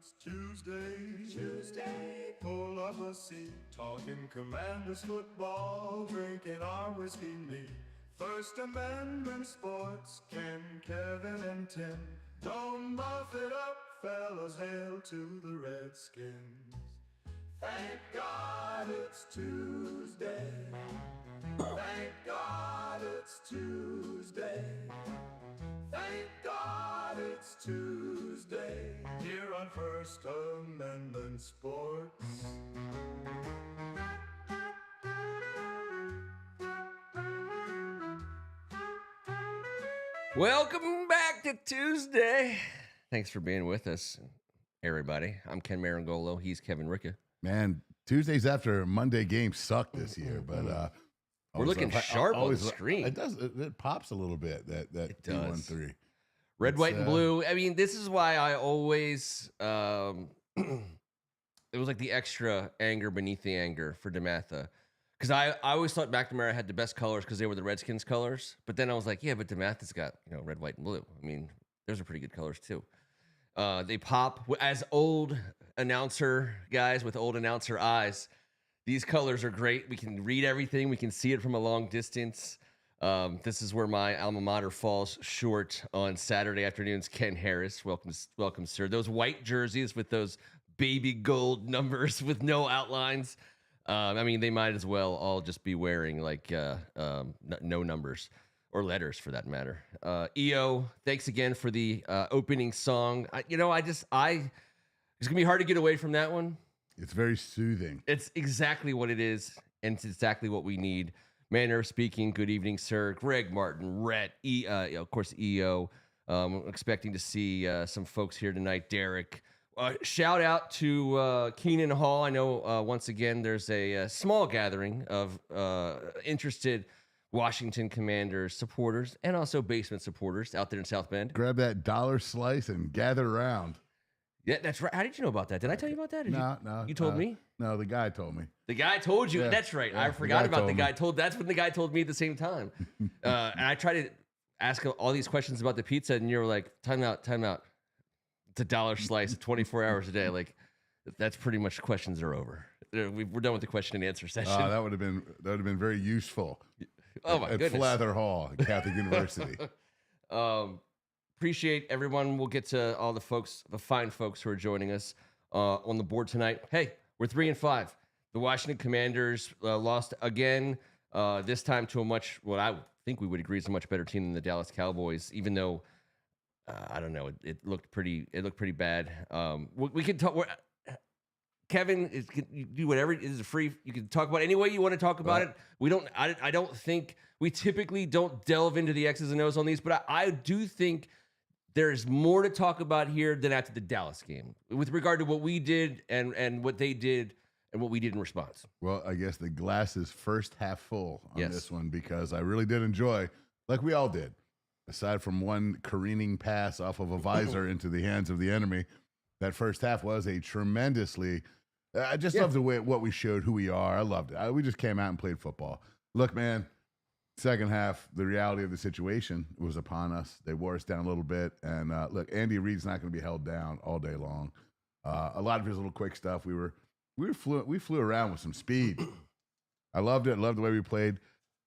It's Tuesday, pull up a seat, talking Commanders football, drinking our whiskey neat. First Amendment sports, Ken, Kevin, and Tim. Don't muff it up, fellas, hail to the Redskins. Thank God it's Tuesday. Thank God it's Tuesday. Thank God it's Tuesday, here on First Amendment Sports. Welcome back to Tuesday. Thanks for being with us, everybody. I'm Ken Meringolo. He's Kevin Ricca. Man, Tuesdays after Monday games suck this year, but we're looking sharp on the screen. It does. It pops a little bit. That 2-1-3. Red, white, and blue. I mean, this is why I always it was like the extra anger beneath the anger for DeMatha. Because I always thought McNamara had the best colors because they were the Redskins colors. But then I was like, yeah, but DeMatha's got red, white, and blue. I mean, those are pretty good colors too. They pop as old announcer guys with old announcer eyes. These colors are great. We can read everything. We can see it from a long distance. This is where my alma mater falls short on Saturday afternoons. Ken Harris, welcome, sir. Those white jerseys with those baby gold numbers with no outlines. I mean, they might as well all just be wearing like no numbers or letters for that matter. EO, thanks again for the opening song. It's gonna be hard to get away from that one. It's very soothing. It's exactly what it is, and it's exactly what we need. Manner of speaking, good evening, sir. Greg Martin, Rhett, of course, EO. Expecting to see some folks here tonight. Derek. Shout out to Keenan Hall. I know once again there's a small gathering of interested Washington Commanders supporters and also basement supporters out there in South Bend. Grab that dollar slice and gather around. Yeah, that's right. How did you know about that? Did I tell you about that? No. You told me? No, the guy told me. The guy told you? Yeah. That's right. Yeah, I forgot about the guy me. told. That's when the guy told me at the same time. And I tried to ask him all these questions about the pizza, and you were like, time out. It's a dollar slice 24 hours a day. Like, that's pretty much questions are over. We're done with the question and answer session. That would have been very useful. Oh my goodness. At Flather Hall at Catholic University. Appreciate everyone. We'll get to all the fine folks who are joining us on the board tonight. Hey, we're 3-5. The Washington Commanders lost again, this time to what I think we would agree is a much better team than the Dallas Cowboys, even though, I don't know, it looked pretty bad. We can talk. Kevin, you do whatever. It is free. You can talk about it any way you want to talk about it. We don't. I don't think we typically don't delve into the X's and O's on these, but I do think there's more to talk about here than after the Dallas game with regard to what we did and what they did and what we did in response. Well, I guess the glass is first half full on this one because I really did enjoy, like we all did, aside from one careening pass off of a visor into the hands of the enemy. That first half was a tremendously. I just love the way what we showed who we are. I loved it. We just came out and played football. Look, man. Second half, the reality of the situation was upon us. They wore us down a little bit. And look, Andy Reid's not going to be held down all day long. A lot of his little quick stuff, we flew around with some speed. I loved it. I loved the way we played.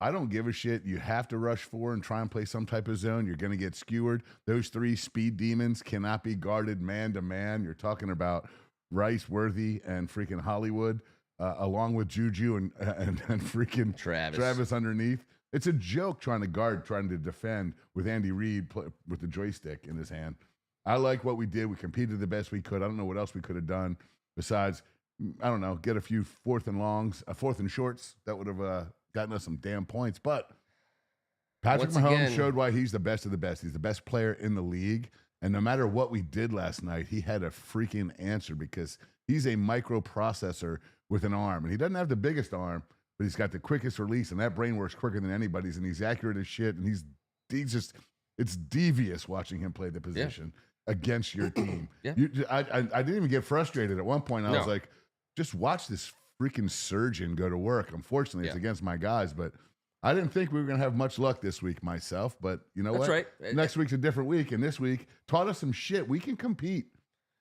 I don't give a shit. You have to rush forward and try and play some type of zone. You're going to get skewered. Those three speed demons cannot be guarded man to man. You're talking about Rice, Worthy, and freaking Hollywood, along with Juju and freaking Travis underneath. It's a joke trying to defend with Andy Reid with the joystick in his hand. I like what we did. We competed the best we could. I don't know what else we could have done besides, I don't know, get a few fourth and shorts. That would have gotten us some damn points. But Patrick Mahomes showed why he's the best of the best. He's the best player in the league. And no matter what we did last night, he had a freaking answer because he's a microprocessor with an arm. And he doesn't have the biggest arm, but he's got the quickest release, and that brain works quicker than anybody's, and he's accurate as shit, and he's just, it's devious watching him play the position against your team. I didn't even get frustrated. At one point, I was like, just watch this freaking surgeon go to work. Unfortunately, it's against my guys, but I didn't think we were going to have much luck this week myself, but you know what? That's right. Next week's a different week, and this week taught us some shit. We can compete.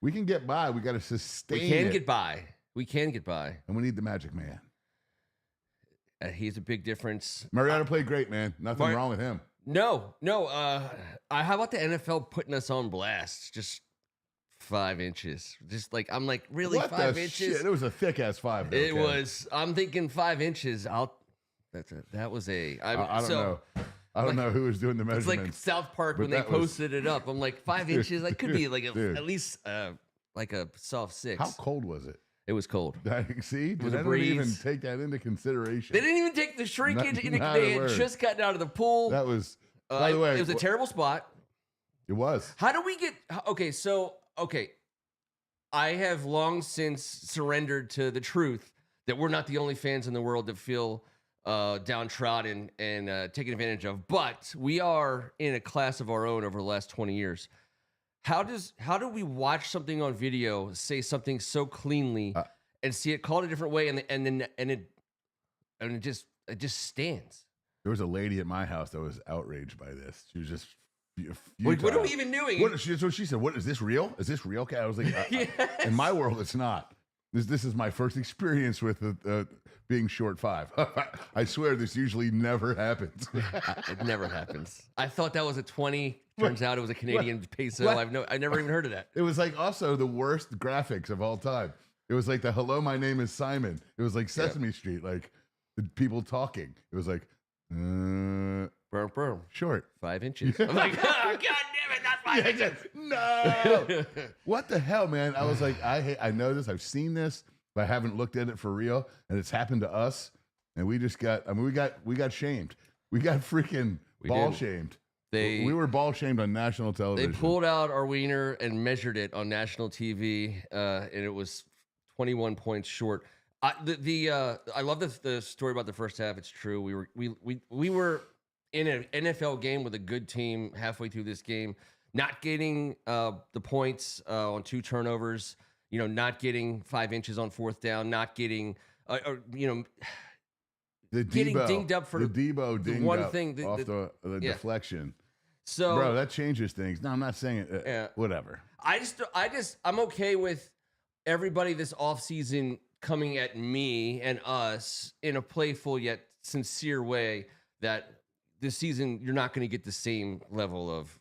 We can get by. We got to sustain. We can get by. We can get by. And we need the Magic Man. He's a big difference. Mariota played great, man. Nothing wrong with him. No. How about the NFL putting us on blast? Just 5 inches. Just like, I'm like, really, what 5 the inches? Shit? It was a thick ass 5. Though, it Ken. was. I'm thinking 5 inches. I don't know. I don't know who was doing the measurements. It's like South Park when they posted it up. I'm like, 5 inches? That could be like at least like a soft 6. How cold was it? It was cold. See, it was they a didn't breeze. even take that into consideration. They didn't even take the shrinkage. They had just gotten out of the pool. That was, by the way, it was a terrible spot. It was. How do we get? Okay. I have long since surrendered to the truth that we're not the only fans in the world that feel downtrodden and taken advantage of. But we are in a class of our own over the last 20 years. How do we watch something on video, say something so cleanly, and see it called a different way, and it just stands? There was a lady at my house that was outraged by this. She was just. What are we even doing? So she said, "What is this real? Is this real?" I was like, yes. "In my world, it's not. This is my first experience with being short 5. I swear, this usually never happens. It never happens. I thought that was a 20. Turns out it was a Canadian peso. I never even heard of that. It was like also the worst graphics of all time. It was like the "Hello, my name is Simon." It was like Sesame Street, like the people talking. It was like, short 5 inches. I'm like, oh, God damn it, not 5 inches. No. What the hell, man? I was like, I know this. I've seen this, but I haven't looked at it for real. And it's happened to us. And we just got, we got shamed. We got freaking shamed. We were ball shamed on national television. They pulled out our wiener and measured it on national TV, and it was 21 points short. I love the story about the first half. It's true. We were in an NFL game with a good team halfway through this game, not getting the points on 2 turnovers. Not getting 5 inches on 4th down. Not getting getting dinged up for the Debo dinged one up thing off the deflection. So, bro, that changes things. No, I'm not saying it. Whatever. I'm okay with everybody this offseason coming at me and us in a playful yet sincere way that this season you're not going to get the same level of,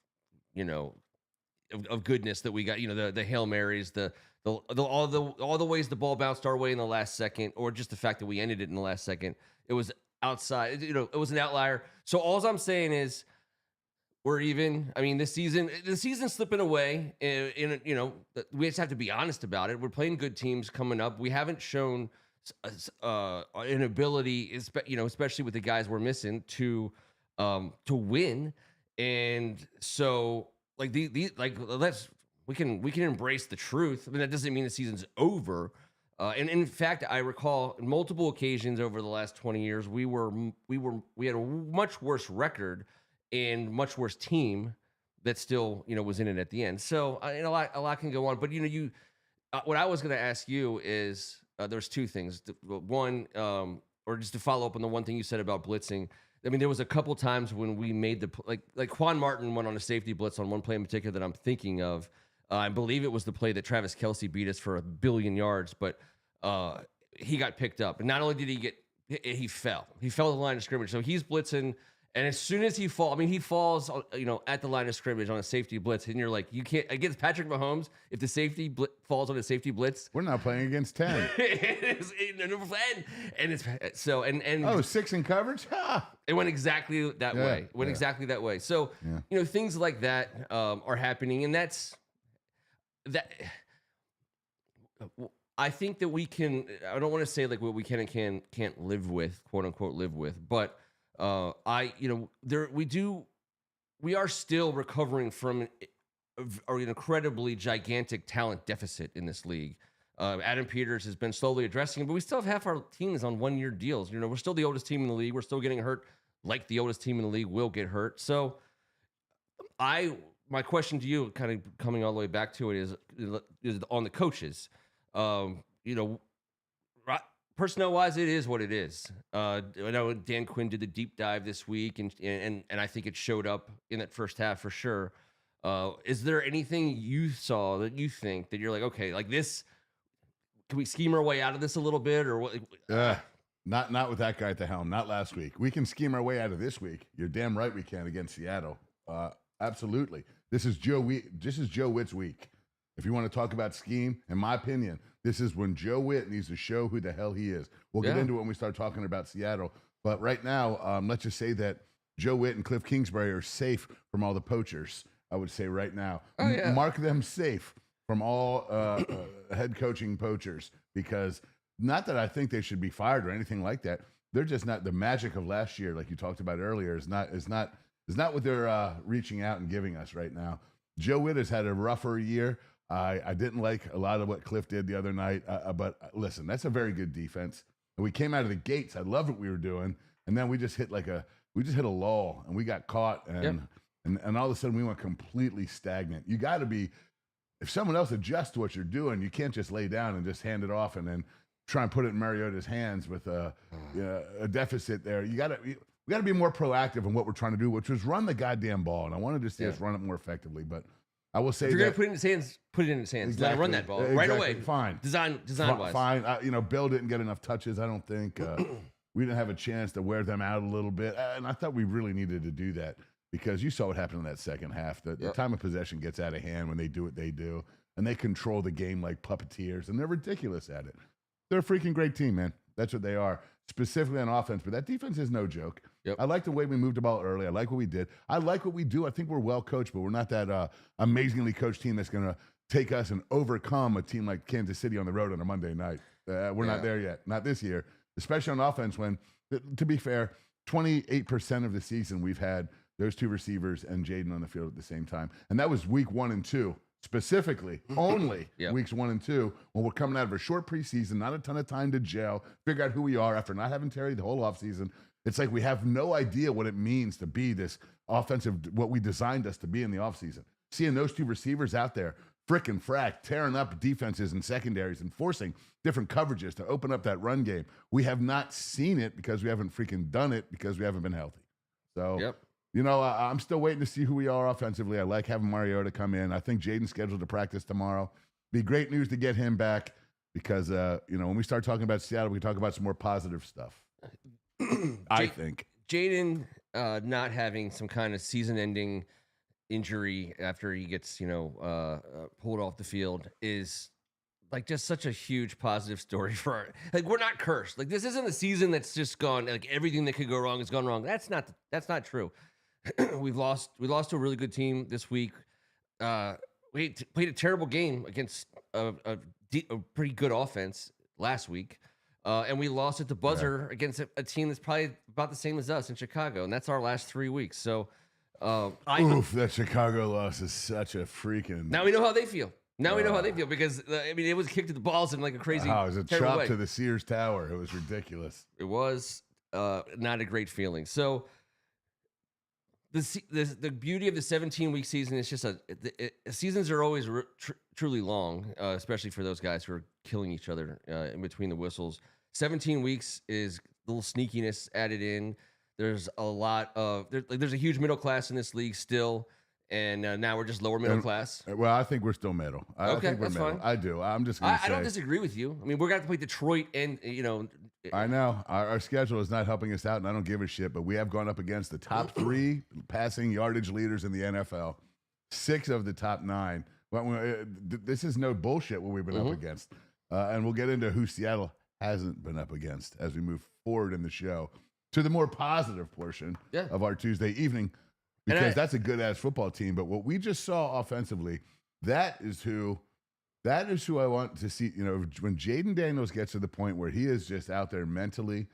of goodness that we got. The Hail Marys, all the ways the ball bounced our way in the last second, or just the fact that we ended it in the last second. It was outside. It was an outlier. So all I'm saying is, we're even. I mean, the season's slipping away. We just have to be honest about it. We're playing good teams coming up. We haven't shown an ability, especially with the guys we're missing, to win. And so, we can embrace the truth. I mean, that doesn't mean the season's over. And in fact, I recall multiple occasions over the last 20 years, we had a much worse record and much worse team that still, was in it at the end. So a lot can go on. But what I was going to ask you is there's 2 things. One, or just to follow up on the one thing you said about blitzing. I mean, there was a couple times when we made like Juan Martin went on a safety blitz on one play in particular that I'm thinking of. I believe it was the play that Travis Kelce beat us for 1 billion yards, but he got picked up. And not only did he fell. He fell to the line of scrimmage. So he's blitzing. And as soon as he falls, at the line of scrimmage on a safety blitz, and you're like, you can't against Patrick Mahomes. If the safety falls on a safety blitz, we're not playing against 10. And it's so and 6 in coverage. It went exactly that way. It went exactly that way. So things like that are happening, and that's that. I think that we can. I don't want to say like what we can and can't live with, quote unquote, live with, but. We are still recovering from an incredibly gigantic talent deficit in this league. Adam Peters has been slowly addressing it, but we still have half our teams on 1-year deals. We're still the oldest team in the league. We're still getting hurt like the oldest team in the league will get hurt. So my question to you, kind of coming all the way back to it, is on the coaches. Personnel-wise, it is what it is. I know Dan Quinn did the deep dive this week, and I think it showed up in that first half for sure. Is there anything you saw that you think that you're like, okay, like this, can we scheme our way out of this a little bit, or what? Not with that guy at the helm. Not last week. We can scheme our way out of this week. You're damn right we can against Seattle. Absolutely. This is Joe Witt's week. If you want to talk about scheme, in my opinion, this is when Joe Witt needs to show who the hell he is. We'll get into it when we start talking about Seattle. But right now, let's just say that Joe Witt and Cliff Kingsbury are safe from all the poachers, I would say right now. Mark them safe from all head coaching poachers, because not that I think they should be fired or anything like that. They're just not, the magic of last year, like you talked about earlier, is not what they're reaching out and giving us right now. Joe Witt has had a rougher year. I didn't like a lot of what Cliff did the other night, but listen, that's a very good defense. And we came out of the gates. I loved what we were doing, and then we just hit a lull, and we got caught, and all of a sudden we went completely stagnant. You got to be, if someone else adjusts to what you're doing, you can't just lay down and just hand it off and then try and put it in Mariota's hands with a deficit there. We got to be more proactive in what we're trying to do, which was run the goddamn ball. And I wanted to see us run it more effectively. But I will say, if you're going to put it in his hands, put it in his hands. Exactly. Run that ball right away. Fine. Design wise. Fine. Bill didn't get enough touches, I don't think. We didn't have a chance to wear them out a little bit. And I thought we really needed to do that, because you saw what happened in that second half. The time of possession gets out of hand when they do what they do. And they control the game like puppeteers. And they're ridiculous at it. They're a freaking great team, man. That's what they are, specifically on offense. But that defense is no joke. Yep. I like the way we moved the ball early. I like what we did. I like what we do. I think we're well coached, but we're not that amazingly coached team that's going to take us and overcome a team like Kansas City on the road on a Monday night. We're not there yet. Not this year, especially on offense when, to be fair, 28% of the season we've had those two receivers and Jaden on the field at the same time. And that was week 1 and 2. Specifically, only weeks 1 and 2, when we're coming out of a short preseason, not a ton of time to gel, figure out who we are after not having Terry the whole offseason. It's like we have no idea what it means to be this offensive, what we designed us to be in the offseason. Seeing those two receivers out there, frickin' frack, tearing up defenses and secondaries and forcing different coverages to open up that run game. We have not seen it because we haven't freaking done it, because we haven't been healthy. So, I'm still waiting to see who we are offensively. I like having Mariota come in. I think Jaden's scheduled to practice tomorrow. Be great news to get him back, because, when we start talking about Seattle, we talk about some more positive stuff. I think. Jaden not having some kind of season-ending injury after he gets, pulled off the field is like just such a huge positive story for we're not cursed. Like, this isn't a season that's just gone, like everything that could go wrong has gone wrong. That's not true. We lost to a really good team this week. We played a terrible game against a pretty good offense last week. And we lost at the buzzer against a team that's probably about the same as us in Chicago. And that's our last 3 weeks. So that Chicago loss is such a freaking... Now we know how they feel. We know how they feel, because, it was kicked to the balls in like a crazy... it was a chop way to the Sears Tower. It was ridiculous. It was not a great feeling. So... The beauty of the 17-week season is just seasons are always truly long, especially for those guys who are killing each other in between the whistles. 17 weeks is a little sneakiness added in. There's a lot of there's a huge middle class in this league still, and now we're just lower middle class. Well, I think we're still middle. I think we're middle. Fine. I do. I'm just going to say. I don't disagree with you. I mean, we're going to have to play Detroit, and I know our schedule is not helping us out, and I don't give a shit. But we have gone up against the top 3 passing yardage leaders in the NFL, 6 of the top 9. This is no bullshit what we've been up against, and we'll get into who Seattle hasn't been up against as we move forward in the show to the more positive portion of our Tuesday evening, because that's a good ass football team. But what we just saw offensively, that is who I want to see. When Jaden Daniels gets to the point where he is just out there mentally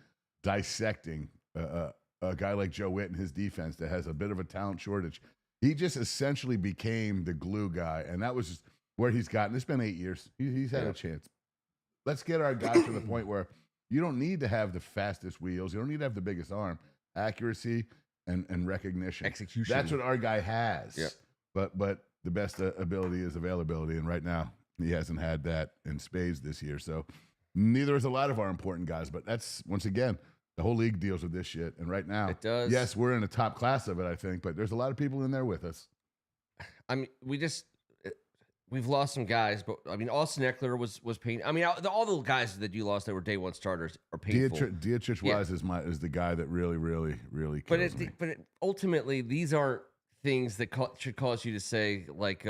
dissecting a guy like Joe Witt and his defense that has a bit of a talent shortage, he just essentially became the glue guy. And that was just where he's gotten. It's been 8 years. He's had a chance. Let's get our guy to the point where you don't need to have the fastest wheels. You don't need to have the biggest arm. Accuracy and recognition. Execution. That's what our guy has. Yep. But the best ability is availability. And right now, he hasn't had that in spades this year. So neither is a lot of our important guys. But that's, once again, the whole league deals with this shit. And right now, it does. Yes, we're in the top class of it, I think. But there's a lot of people in there with us. I mean, we've lost some guys, but I mean, Austin Eckler was painful. I mean, all the guys that you lost that were day one starters are painful. Dietrich Wise is the guy that really kills me. But ultimately, these aren't things that should cause you to say like,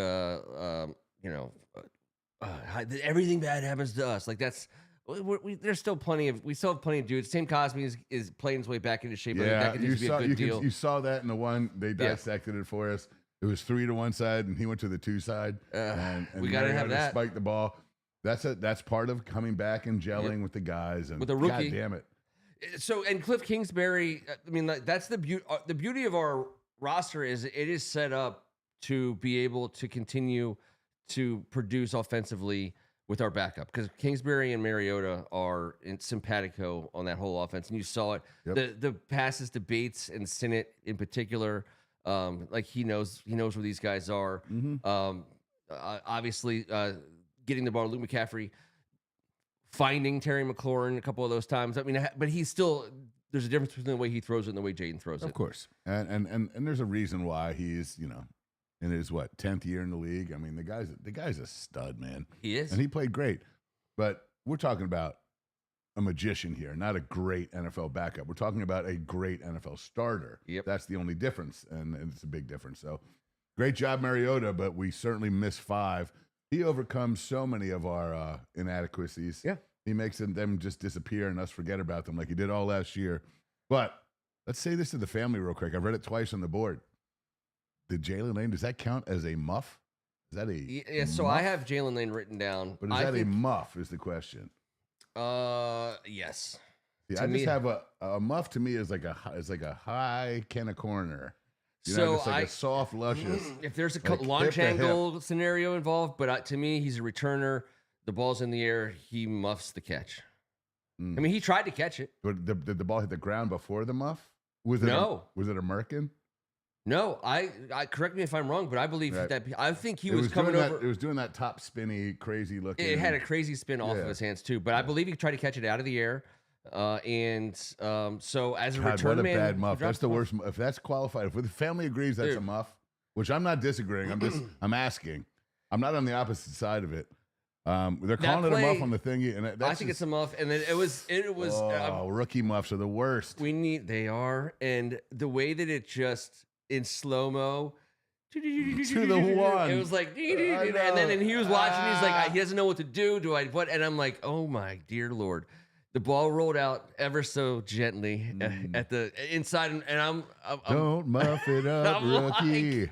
everything bad happens to us. Like that's. There's still we still have plenty of dudes. Tim Cosby is playing his way back into shape. Yeah, you saw that in the one they dissected it for us. It was 3 to one side, and he went to the 2 side. And we got to have that. Spike the ball. That's part of coming back and gelling with the guys. And with a rookie, God damn it. So and Cliff Kingsbury. I mean, that's the beauty. The beauty of our roster is it is set up to be able to continue to produce offensively with our backup, because Kingsbury and Mariota are in simpatico on that whole offense, and you saw it. Yep. The passes to Bates and Sinnott in particular. Like he knows where these guys are. Mm-hmm. Obviously, getting the ball to Luke McCaffrey, finding Terry McLaurin a couple of those times. I mean, but he's still there's a difference between the way he throws it and the way Jaden throws it. Of course, and there's a reason why he's in his 10th year in the league. I mean, the guy's a stud, man. He is, and he played great. But we're talking about a magician here, not a great NFL backup. We're talking about a great NFL starter. Yep. That's the only difference, and it's a big difference. So great job, Mariota, but we certainly miss 5. He overcomes so many of our inadequacies. Yeah. He makes them just disappear and us forget about them like he did all last year. But let's say this to the family real quick. I've read it twice on the board. Did Jalen Lane, does that count as a muff? Is that a so muff? I have Jalen Lane written down. But is that a muff is the question. Yes. Yeah, just have a muff to me is like a high kind of corner. It's like a soft, luscious. If there's a launch angle scenario involved, but to me, he's a returner. The ball's in the air. He muffs the catch. I mean, he tried to catch it. But did the ball hit the ground before the muff? Was it a Merkin? No, I correct me if I'm wrong, but I believe that I think he was coming over. It was doing that top spinny, crazy looking. It had a crazy spin off of his hands too, but I believe he tried to catch it out of the air. So as a return what a man, bad muff. That's the worst. If that's qualified, if the family agrees that's a muff, which I'm not disagreeing. I'm asking. I'm not on the opposite side of it. They're calling it a muff on the thingy, and I think it's a muff. And then it was. Rookie muffs are the worst. They are, and the way that it just in slow mo. To the one. It was like, and then he was watching. He's like, he doesn't know what to do. And I'm like, oh my dear Lord. The ball rolled out ever so gently at the inside, and I'm don't muff it up, rookie.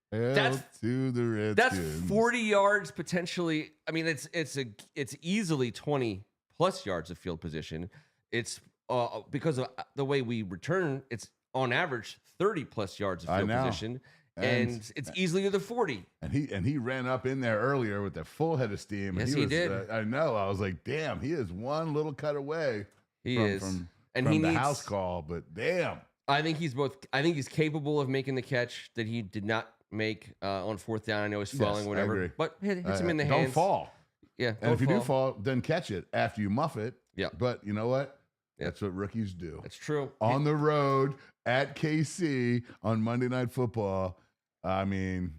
That's to the Redskins. That's 40 yards potentially. I mean, it's easily 20 plus yards of field position. It's because of the way we return. It's on average 30 plus yards of field position. And it's easily to the 40. And he ran up in there earlier with a full head of steam. Yes, he did. I know. I was like, damn, he is one little cut away. From he the needs house call, but damn. I think he's capable of making the catch that he did not make on 4th down. I know he's falling, whatever. I agree. But hits him in the hands. Don't fall. Yeah. And if you do fall, then catch it after you muff it. Yeah. But you know what? That's what rookies do. That's true. On the road at KC on Monday Night Football. I mean,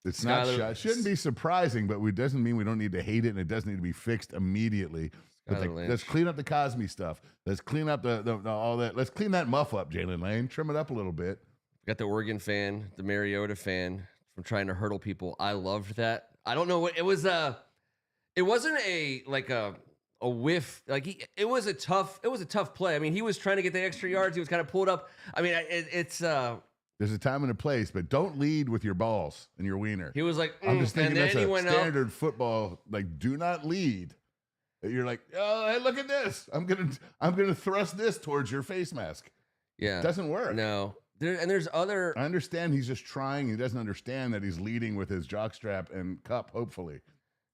it's not it shouldn't be surprising, but it doesn't mean we don't need to hate it, and it doesn't need to be fixed immediately. Let's clean up the Cosme stuff. Let's clean up the all that. Let's clean that muff up, Jalen Lane. Trim it up a little bit. Got the Oregon fan, the Mariota fan from trying to hurdle people. I loved that. I don't know what it was. It wasn't a whiff. Like it was a tough play. I mean, he was trying to get the extra yards. He was kind of pulled up. I mean, it's. There's a time and a place, but don't lead with your balls and your wiener. He was like, I'm just thinking that's a standard football. Like, do not lead. You're like, oh, hey, look at this. I'm gonna thrust this towards your face mask. Yeah, it doesn't work. No, there's other. I understand he's just trying. He doesn't understand that he's leading with his jockstrap and cup. Hopefully,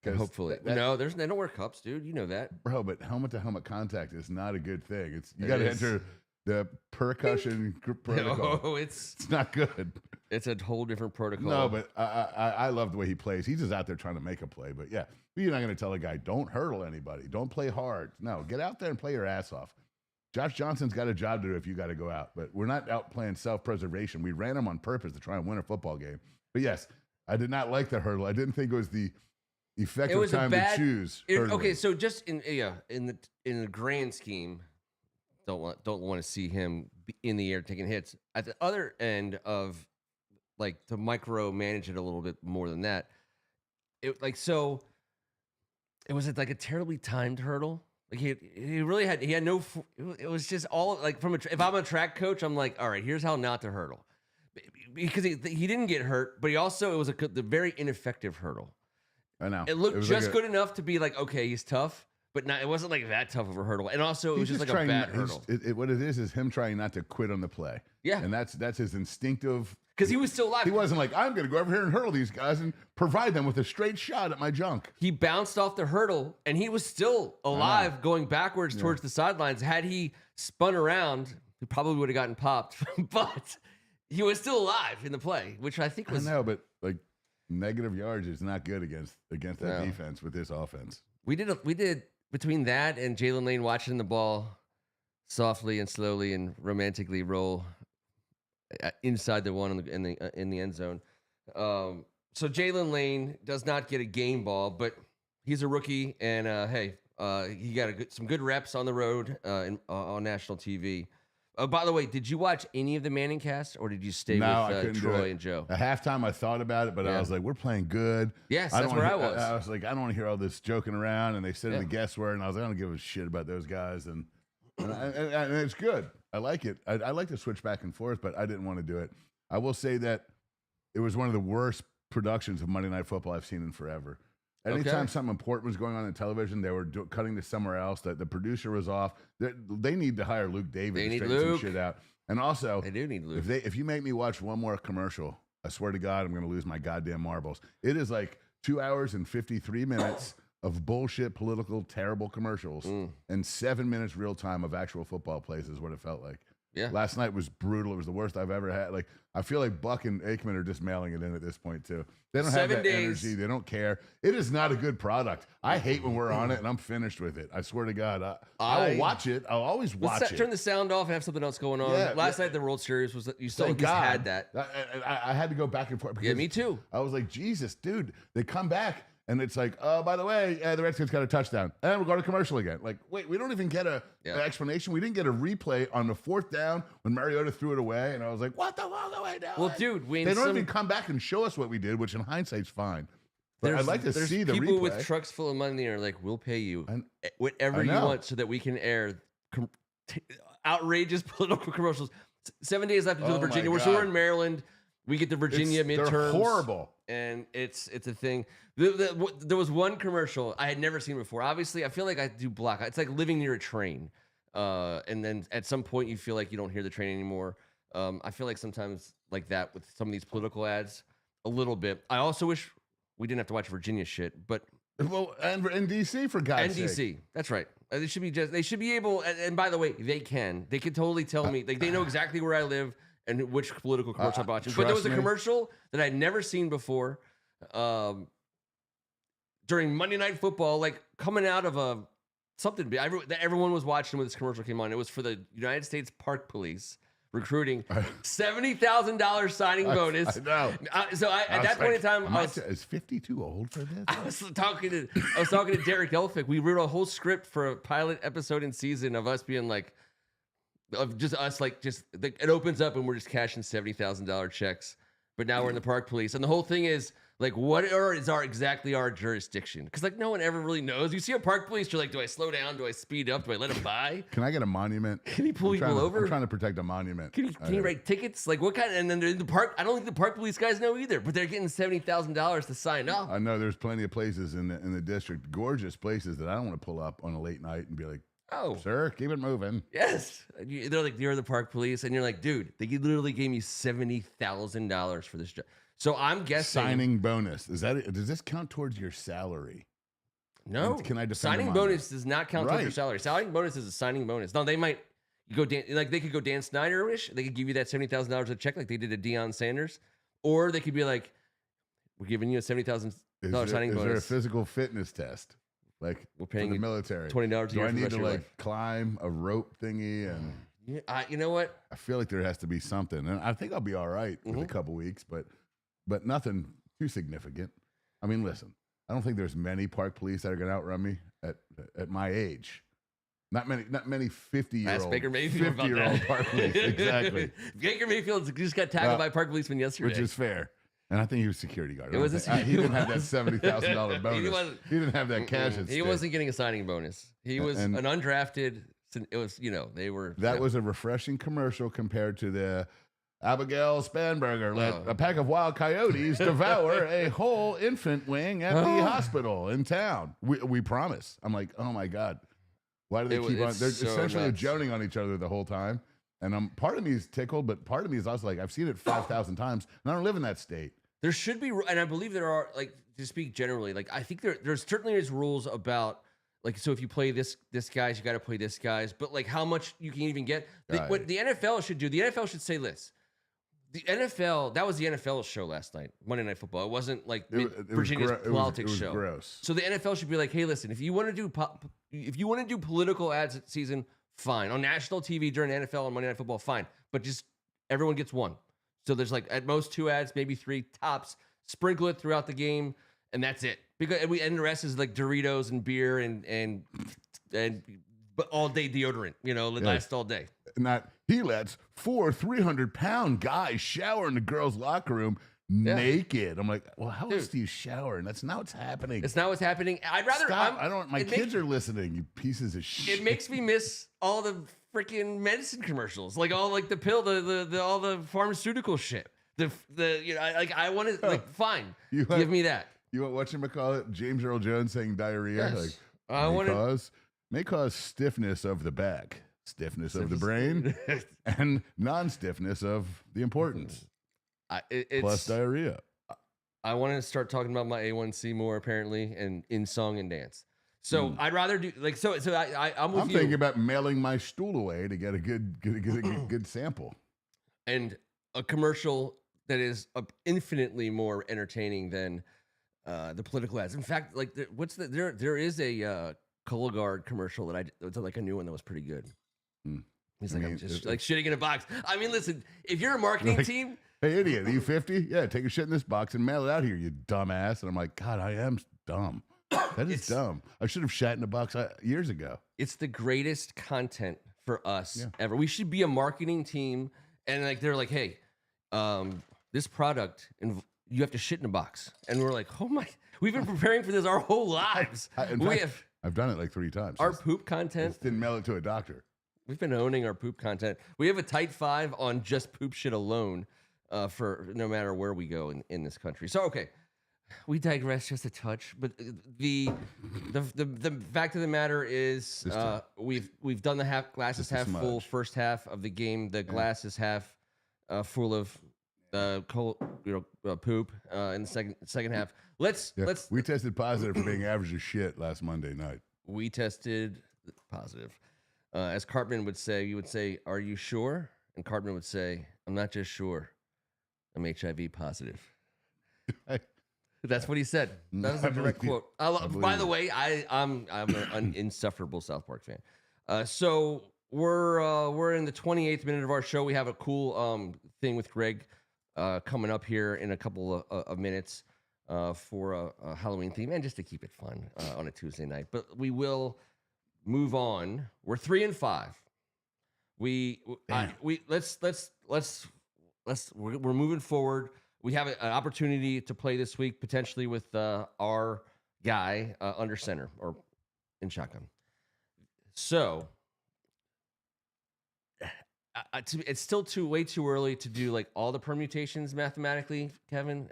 they don't wear cups, dude. You know that, bro. But helmet to helmet contact is not a good thing. You got to enter the percussion protocol. No, it's not good. It's a whole different protocol. No, but I love the way he plays. He's just out there trying to make a play. But yeah, you're not going to tell a guy, don't hurdle anybody. Don't play hard. No, get out there and play your ass off. Josh Johnson's got a job to do if you got to go out. But we're not out playing self-preservation. We ran him on purpose to try and win a football game. But yes, I did not like the hurdle. I didn't think it was the effective time to choose. Okay, so just in the grand scheme, don't want to see him in the air taking hits. At the other end of like to micromanage it a little bit more than that, it was like a terribly timed hurdle. Like he really had no. It was just all like if I'm a track coach, I'm like, all right, here's how not to hurdle, because he didn't get hurt, but it was the very ineffective hurdle. I know it looked just good enough to be like, okay, he's tough, but it wasn't like that tough of a hurdle. And also, it was just like a bad hurdle. What it is him trying not to quit on the play. Yeah, and that's his instinctive. Because he was still alive. He wasn't like, I'm going to go over here and hurdle these guys and provide them with a straight shot at my junk. He bounced off the hurdle, and he was still alive going backwards towards the sidelines. Had he spun around, he probably would have gotten popped. But he was still alive in the play, which I think was... I know, but like negative yards is not good against that defense with this offense. We did between that and Jalen Lane watching the ball softly and slowly and romantically roll inside the one in the end zone. So Jalen Lane does not get a game ball, but he's a rookie, and he got some good reps on the road on national TV. By the way, did you watch any of the Manning cast, or did you stay with Troy and Joe? At halftime, I thought about it, but I was like, we're playing good. Yes, that's where I was. I was like, I don't want to hear all this joking around, and they said the guesswork, and I was like, I don't give a shit about those guys, and it's good. I like it. I like to switch back and forth, but I didn't want to do it. I will say that it was one of the worst productions of Monday Night Football I've seen in forever. Anytime something important was going on in television, they were cutting to somewhere else. That the producer was off. They need to hire Luke Davis to straighten some shit out. And also, they do need Luke. If you make me watch one more commercial, I swear to God, I'm going to lose my goddamn marbles. It is like 2 hours and 53 minutes of bullshit, political, terrible commercials, and 7 minutes real time of actual football plays is what it felt like. Yeah. Last night was brutal. It was the worst I've ever had. Like, I feel like Buck and Aikman are just mailing it in at this point too. They don't have that energy. They don't care. It is not a good product. I hate when we're on it, and I'm finished with it. I swear to God, I will watch it. I'll always watch it. Turn the sound off and have something else going on. Yeah, Last night the World Series was you still had that. I had to go back and forth. Yeah, me too. I was like, Jesus, dude. They come back. And it's like, oh, by the way, the Redskins got a touchdown. And we're going to commercial again. Like, wait, we don't even get an explanation. We didn't get a replay on the fourth down when Mariota threw it away. And I was like, what the fuck are we doing? Well, dude, they don't even come back and show us what we did, which in hindsight's fine. But I'd like to see the replay. People with trucks full of money are like, we'll pay you whatever you want so that we can air outrageous political commercials. 7 days left until the Virginia. We're in Maryland. We get the Virginia midterms. They're horrible. And it's a thing. There was one commercial I had never seen before. Obviously, I feel like I do block. It's like living near a train. And then at some point you feel like you don't hear the train anymore. I feel like sometimes like that with some of these political ads a little bit. I also wish we didn't have to watch Virginia shit, but and DC for God's sake. And DC, that's right. They should be able. And by the way, they can totally tell me like they know exactly where I live and which political commercial I'm watching. But there was a commercial that I'd never seen before during Monday Night Football, like coming out of something that everyone was watching when this commercial came on. It was for the United States Park Police recruiting $70,000 signing bonus. I know. So at that point in time, is 50 too old for this? I was talking to Derek Elphick. We wrote a whole script for a pilot episode and season of us being like, of just us, like it opens up and we're just cashing $70,000 checks. But now we're in the Park Police, and the whole thing is like, what is exactly our jurisdiction? Because like no one ever really knows. You see a Park Police, you're like, do I slow down? Do I speed up? Do I let him by? Can I get a monument? Can he pull people over? I'm trying to protect a monument. Can you write tickets? Like what kind? And then in the park, I don't think the Park Police guys know either. But they're getting $70,000 to sign up. I know there's plenty of places in the district, gorgeous places that I don't want to pull up on a late night and be like, oh, sir, keep it moving. Yes. They're like, you're the Park Police. And you're like, dude, they literally gave me $70,000 for this job. So I'm guessing. Signing bonus. Does this count towards your salary? No. And can I defend signing bonus does not count towards your salary. Signing bonus is a signing bonus. No, they might go like they could go Dan Snyder-ish. They could give you that $70,000 a check like they did to Deion Sanders. Or they could be like, we're giving you a $70,000 signing bonus. Is there a physical fitness test? Like we're paying for the military. $20 a year. Do I need to like climb a rope thingy? And you know what? I feel like there has to be something, and I think I'll be all right with a couple weeks. But but nothing too significant. I mean, listen, I don't think there's many park police that are going to outrun me at my age. Not many 50-year-old Baker Mayfield 50-year-old park police. Exactly. Baker Mayfield just got tackled by a park policeman yesterday. Which is fair. And I think he was security guard. It was he didn't have that $70,000 bonus. He didn't have that cash. He wasn't getting a signing bonus. He was an undrafted. It was, they were. That was a refreshing commercial compared to the Abigail Spanberger let a pack of wild coyotes devour a whole infant wing at the hospital in town. We promise. I'm like, oh my God. Why do they keep on? They're essentially joning on each other the whole time. And part of me is tickled, but part of me is also like, I've seen it 5,000 times, and I don't live in that state. There should be, and I believe there are, like, to speak generally, like, I think there's certainly rules about, like, so if you play this guys, you got to play this guys, but like how much you can even get. What the NFL should do, the NFL should say this. The NFL, that was the NFL's show last night, Monday Night Football. It wasn't like Virginia's politics show. Gross. So the NFL should be like, hey, listen, if you want to do political ads at season, fine. On national TV during the NFL and Monday Night Football, fine. But just everyone gets one. So there's like at most 2 ads, maybe 3 tops. Sprinkle it throughout the game, and that's it. Because and the rest is like Doritos and beer and but all day deodorant. Last all day. He lets 4 300-pound guys shower in the girls' locker room naked. I'm like, well, how else do you shower? And that's not what's happening. It's not what's happening. I'd rather. Stop. My kids are listening. You pieces of shit. It makes me miss all the freaking medicine commercials, like all like the pill, the all the pharmaceutical shit. I want to fine. Give me that. You want whatchamacallit? James Earl Jones saying diarrhea? Yes. May cause stiffness of the back, stiffness of the brain, and non-stiffness of the importance. Plus diarrhea. I want to start talking about my A1C more apparently, and in song and dance. So I'd rather do I'm with you. I'm thinking about mailing my stool away to get a good sample. And a commercial that is infinitely more entertaining than the political ads. In fact, like there is a Cologuard commercial that it's like a new one that was pretty good. He's like, I'm just like shitting in a box. I mean, listen, if you're a marketing team. Hey, idiot, are you 50? Yeah, take a shit in this box and mail it out here, you dumbass. And I'm like, God, I am dumb. That is dumb. I should have shat in a box years ago. It's the greatest content for us ever. We should be a marketing team. And like they're like, hey, this product, and you have to shit in a box. And we're like, oh my, we've been preparing for this our whole lives. I've done it like 3 times. Our poop content. Just didn't mail it to a doctor. We've been owning our poop content. We have a tight 5 on just poop shit alone for no matter where we go in this country. So, okay, we digress just a touch. But the fact of the matter is we've done the glasses half full first half of the game. The glass is half full of poop in the second half. We tested positive for being average as shit last Monday night. We tested positive. As Cartman would say, you would say, "Are you sure?" And Cartman would say, "I'm not just sure. I'm HIV positive." That's what he said. That was a direct quote. By the way, I'm an insufferable South Park fan. So we're in the 28th minute of our show. We have a cool thing with Greg coming up here in a couple of minutes for a Halloween theme and just to keep it fun on a Tuesday night. But we will move on. We're 3-5. We're moving forward. We have an opportunity to play this week potentially with our guy under center or in shotgun. So it's still way too early to do like all the permutations mathematically, Kevin.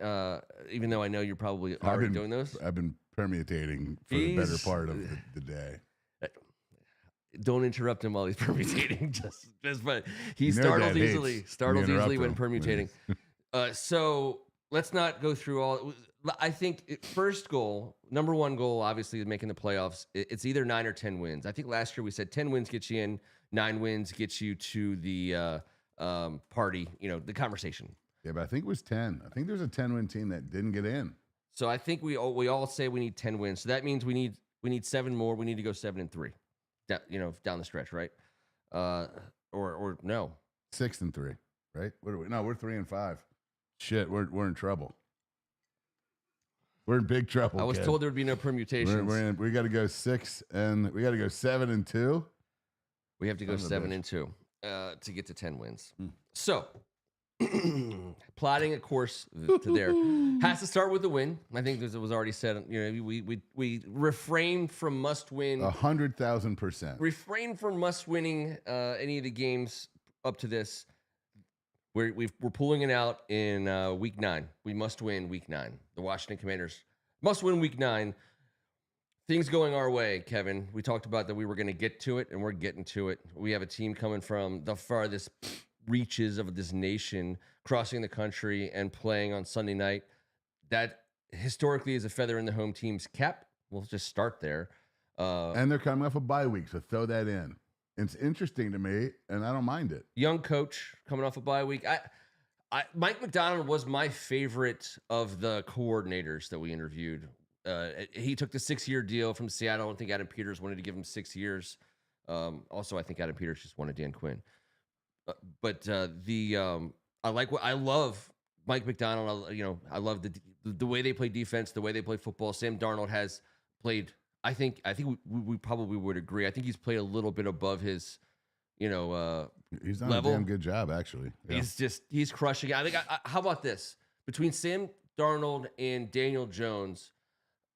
Even though I know you're probably already doing those. I've been permutating for the better part of the day. Don't interrupt him while he's permutating. But he startles easily when permutating. So let's not go through all. I think number one goal, obviously, is making the playoffs. It's either 9 or 10 wins. I think last year we said 10 wins get you in, 9 wins get you to the party. The conversation. Yeah, but I think it was 10. I think there's a 10-win team that didn't get in. So I think we all say we need 10 wins. So that means we need 7 more. We need to go 7-3. Down the stretch, right? Or no, 6-3, right? What are we? No, we're 3-5. Shit, we're in trouble. We're in big trouble. I was Ken. told there would be no permutations. We got to go 7-2. We have to go 7-2 to get to 10 wins. Hmm. So, plotting a course to there has to start with the win. I think as it was already said, we refrain from must win. 100,000%. Refrain from must winning any of the games up to this. We're pulling it out in week 9. We must win week 9. The Washington Commanders must win week 9. Things going our way, Kevin. We talked about that we were going to get to it, and we're getting to it. We have a team coming from the farthest reaches of this nation, crossing the country and playing on Sunday night. That historically is a feather in the home team's cap. We'll just start there. And they're coming off a bye week, so throw that in. It's interesting to me, and I don't mind it. Young coach coming off a bye week. Mike McDonald was my favorite of the coordinators that we interviewed. He took the 6-year deal from Seattle. I don't think Adam Peters wanted to give him 6 years. Also, I think Adam Peters just wanted Dan Quinn. I love Mike McDonald. I love the way they play defense, the way they play football. Sam Darnold has played. I think we probably would agree. I think he's played a little bit above his, he's done level. A damn good job, actually. Yeah. He's crushing it. I think. How about this? Between Sam Darnold and Daniel Jones,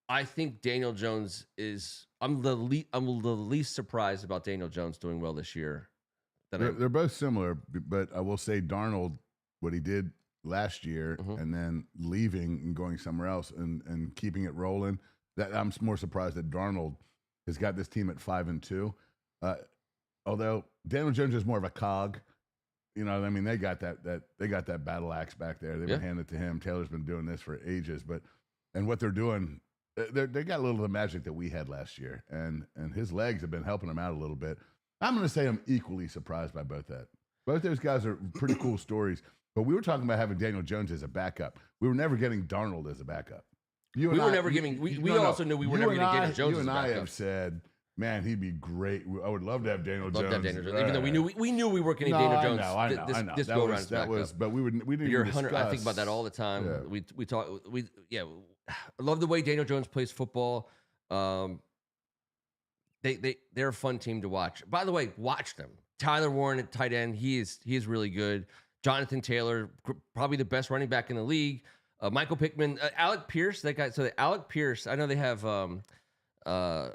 I think Daniel Jones is. I'm the least surprised about Daniel Jones doing well this year. They're both similar, but I will say Darnold, what he did last year, and then leaving and going somewhere else and keeping it rolling. That I'm more surprised that Darnold has got this team at 5-2. Although Daniel Jones is more of a cog, they got that battle axe back there. They've been handed to him. Taylor's been doing this for ages, and what they're doing, they got a little of the magic that we had last year, and his legs have been helping him out a little bit. I'm going to say I'm equally surprised by both that. Both those guys are pretty cool stories, but we were talking about having Daniel Jones as a backup. We were never getting Darnold as a backup. We also knew we were never going to get Jones. You and I have said, man, he'd be great. I would love to have Daniel Jones. Even though we knew we weren't going to Daniel Jones. I know. This go around that was, but we didn't even discuss. I think about that all the time. Yeah. We talk. I love the way Daniel Jones plays football. They're a fun team to watch. By the way, watch them. Tyler Warren at tight end. He is really good. Jonathan Taylor, probably the best running back in the league. Michael Pittman, Alec Pierce, that guy. So Alec Pierce, I know they have a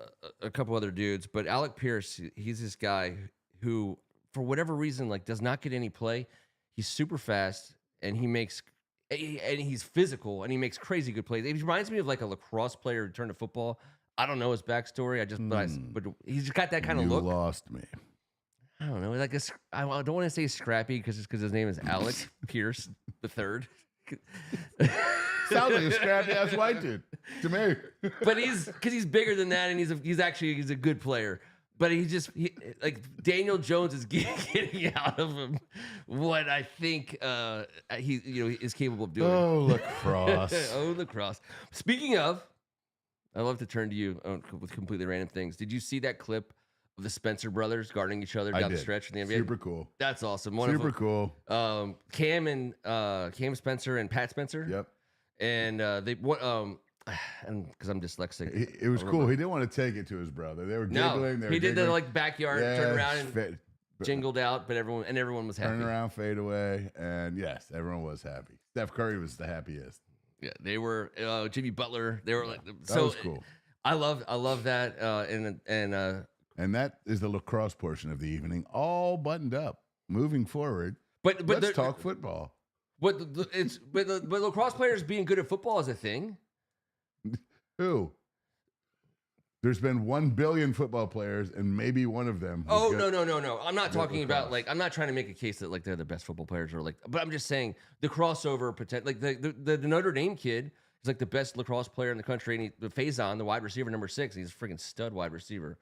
couple other dudes, but Alec Pierce, he's this guy who, for whatever reason, does not get any play. He's super fast, and he's physical, and he makes crazy good plays. He reminds me of a lacrosse player who turned to football. I don't know his backstory. But he's got that kind of look. You lost me. I don't know. I don't want to say scrappy because his name is Alec Pierce the third. Sounds like a scrappy ass white dude to me. But he's bigger than that, and he's a good player. But Daniel Jones is getting out of him what I think he is capable of doing. Oh, lacrosse! Lacrosse. Speaking of, I love to turn to you with completely random things. Did you see that clip of the Spencer brothers guarding each other down the stretch in the NBA? Super cool. That's awesome. Super cool. Cam Spencer and Pat Spencer. Yep. And and because I'm dyslexic, it was cool. He didn't want to take it to his brother. They were giggling. He did the backyard turn around and jingled out, but everyone was happy. Turn around, fade away, and yes, everyone was happy. Steph Curry was the happiest. Yeah, they were. Jimmy Butler. They were that was cool. I love that. And that is the lacrosse portion of the evening, all buttoned up. Moving forward, but let's talk football. But lacrosse players being good at football is a thing. Who? There's been 1 billion football players, and maybe one of them. Oh no! I'm not talking about I'm not trying to make a case that they're the best football players or but I'm just saying the crossover potential. The Notre Dame kid is the best lacrosse player in the country, and Faison, the wide receiver, number 6, he's a freaking stud wide receiver.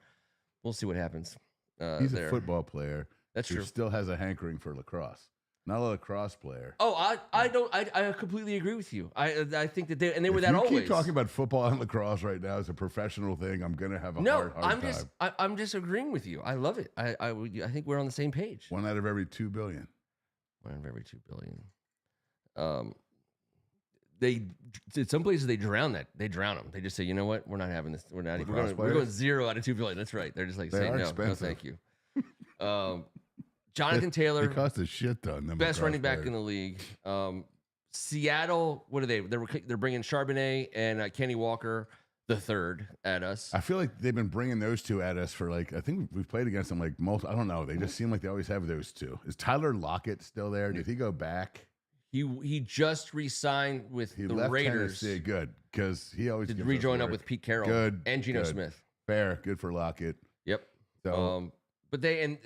We'll see what happens. He's a football player. That's true. Still has a hankering for lacrosse. Not a lacrosse player. Oh, I completely agree with you. I think that they were that always. If you keep talking about football and lacrosse right now as a professional thing, I'm gonna have a hard time. I'm just agreeing with you. I love it. I think we're on the same page. 1 out of every 2 billion. 1 out of every 2 billion. in some places they drown them. They just say, you know what, we're not having this. We're going 0 out of 2 billion. That's right. They're just like saying no, thank you. Jonathan Taylor, it cost a shit ton. Best running back in the league. Seattle, what are they? They're bringing Charbonnet and Kenny Walker the third at us. I feel like they've been bringing those two at us for I think we've played against them I don't know. They just seem like they always have those two. Is Tyler Lockett still there? Did he go back? He just re-signed with the left Raiders. Tennessee. Good, because he always did rejoin up with Pete Carroll. Good, and Geno good. Smith. Fair, good for Lockett. Yep. So, but they have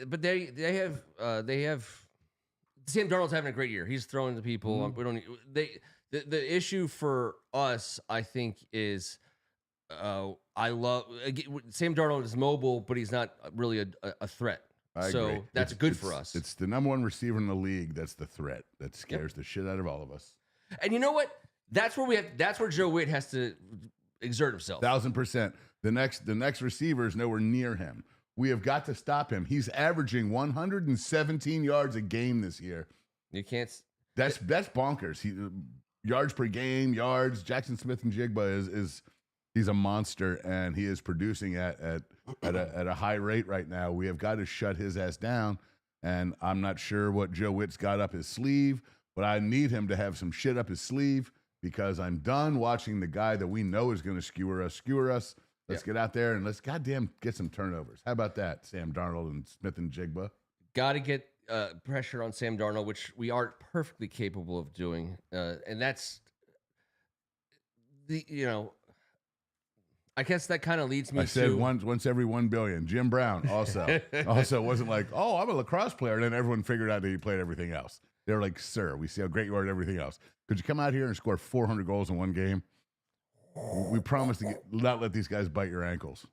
Sam Darnold's having a great year. He's throwing to people. We don't. The issue for us, I think, is Sam Darnold is mobile, but he's not really a threat. I agree. That's good for us. It's the number one receiver in the league. That's the threat that scares the shit out of all of us. And you know what? That's where Joe Witt has to exert himself. 1,000%. The next receiver is nowhere near him. We have got to stop him. He's averaging 117 yards a game this year. You can't. That's bonkers. Yards per game, yards. Jackson Smith and Jigba he's a monster, and he is producing at a high rate right now. We have got to shut his ass down, and I'm not sure what Joe Witt's got up his sleeve, but I need him to have some shit up his sleeve because I'm done watching the guy that we know is going to skewer us. Let's get out there and let's goddamn get some turnovers. How about that, Sam Darnold and Smith and Jigba? Got to get pressure on Sam Darnold, which we aren't perfectly capable of doing, and that's I guess that kind of leads me to... I said once every 1 billion. Jim Brown also wasn't like, oh, I'm a lacrosse player, and then everyone figured out that he played everything else. They were like, sir, we see how great you are at everything else. Could you come out here and score 400 goals in one game? We promise to not let these guys bite your ankles.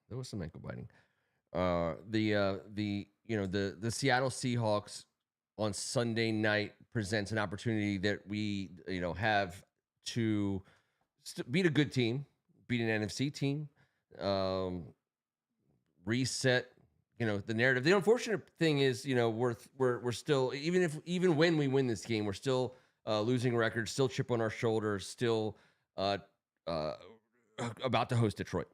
There was some ankle biting. The Seattle Seahawks on Sunday night presents an opportunity that we have to beat a good team, beat an NFC team, reset the narrative. The unfortunate thing is we're still, even when we win this game, we're still losing records, still chip on our shoulders, still about to host Detroit.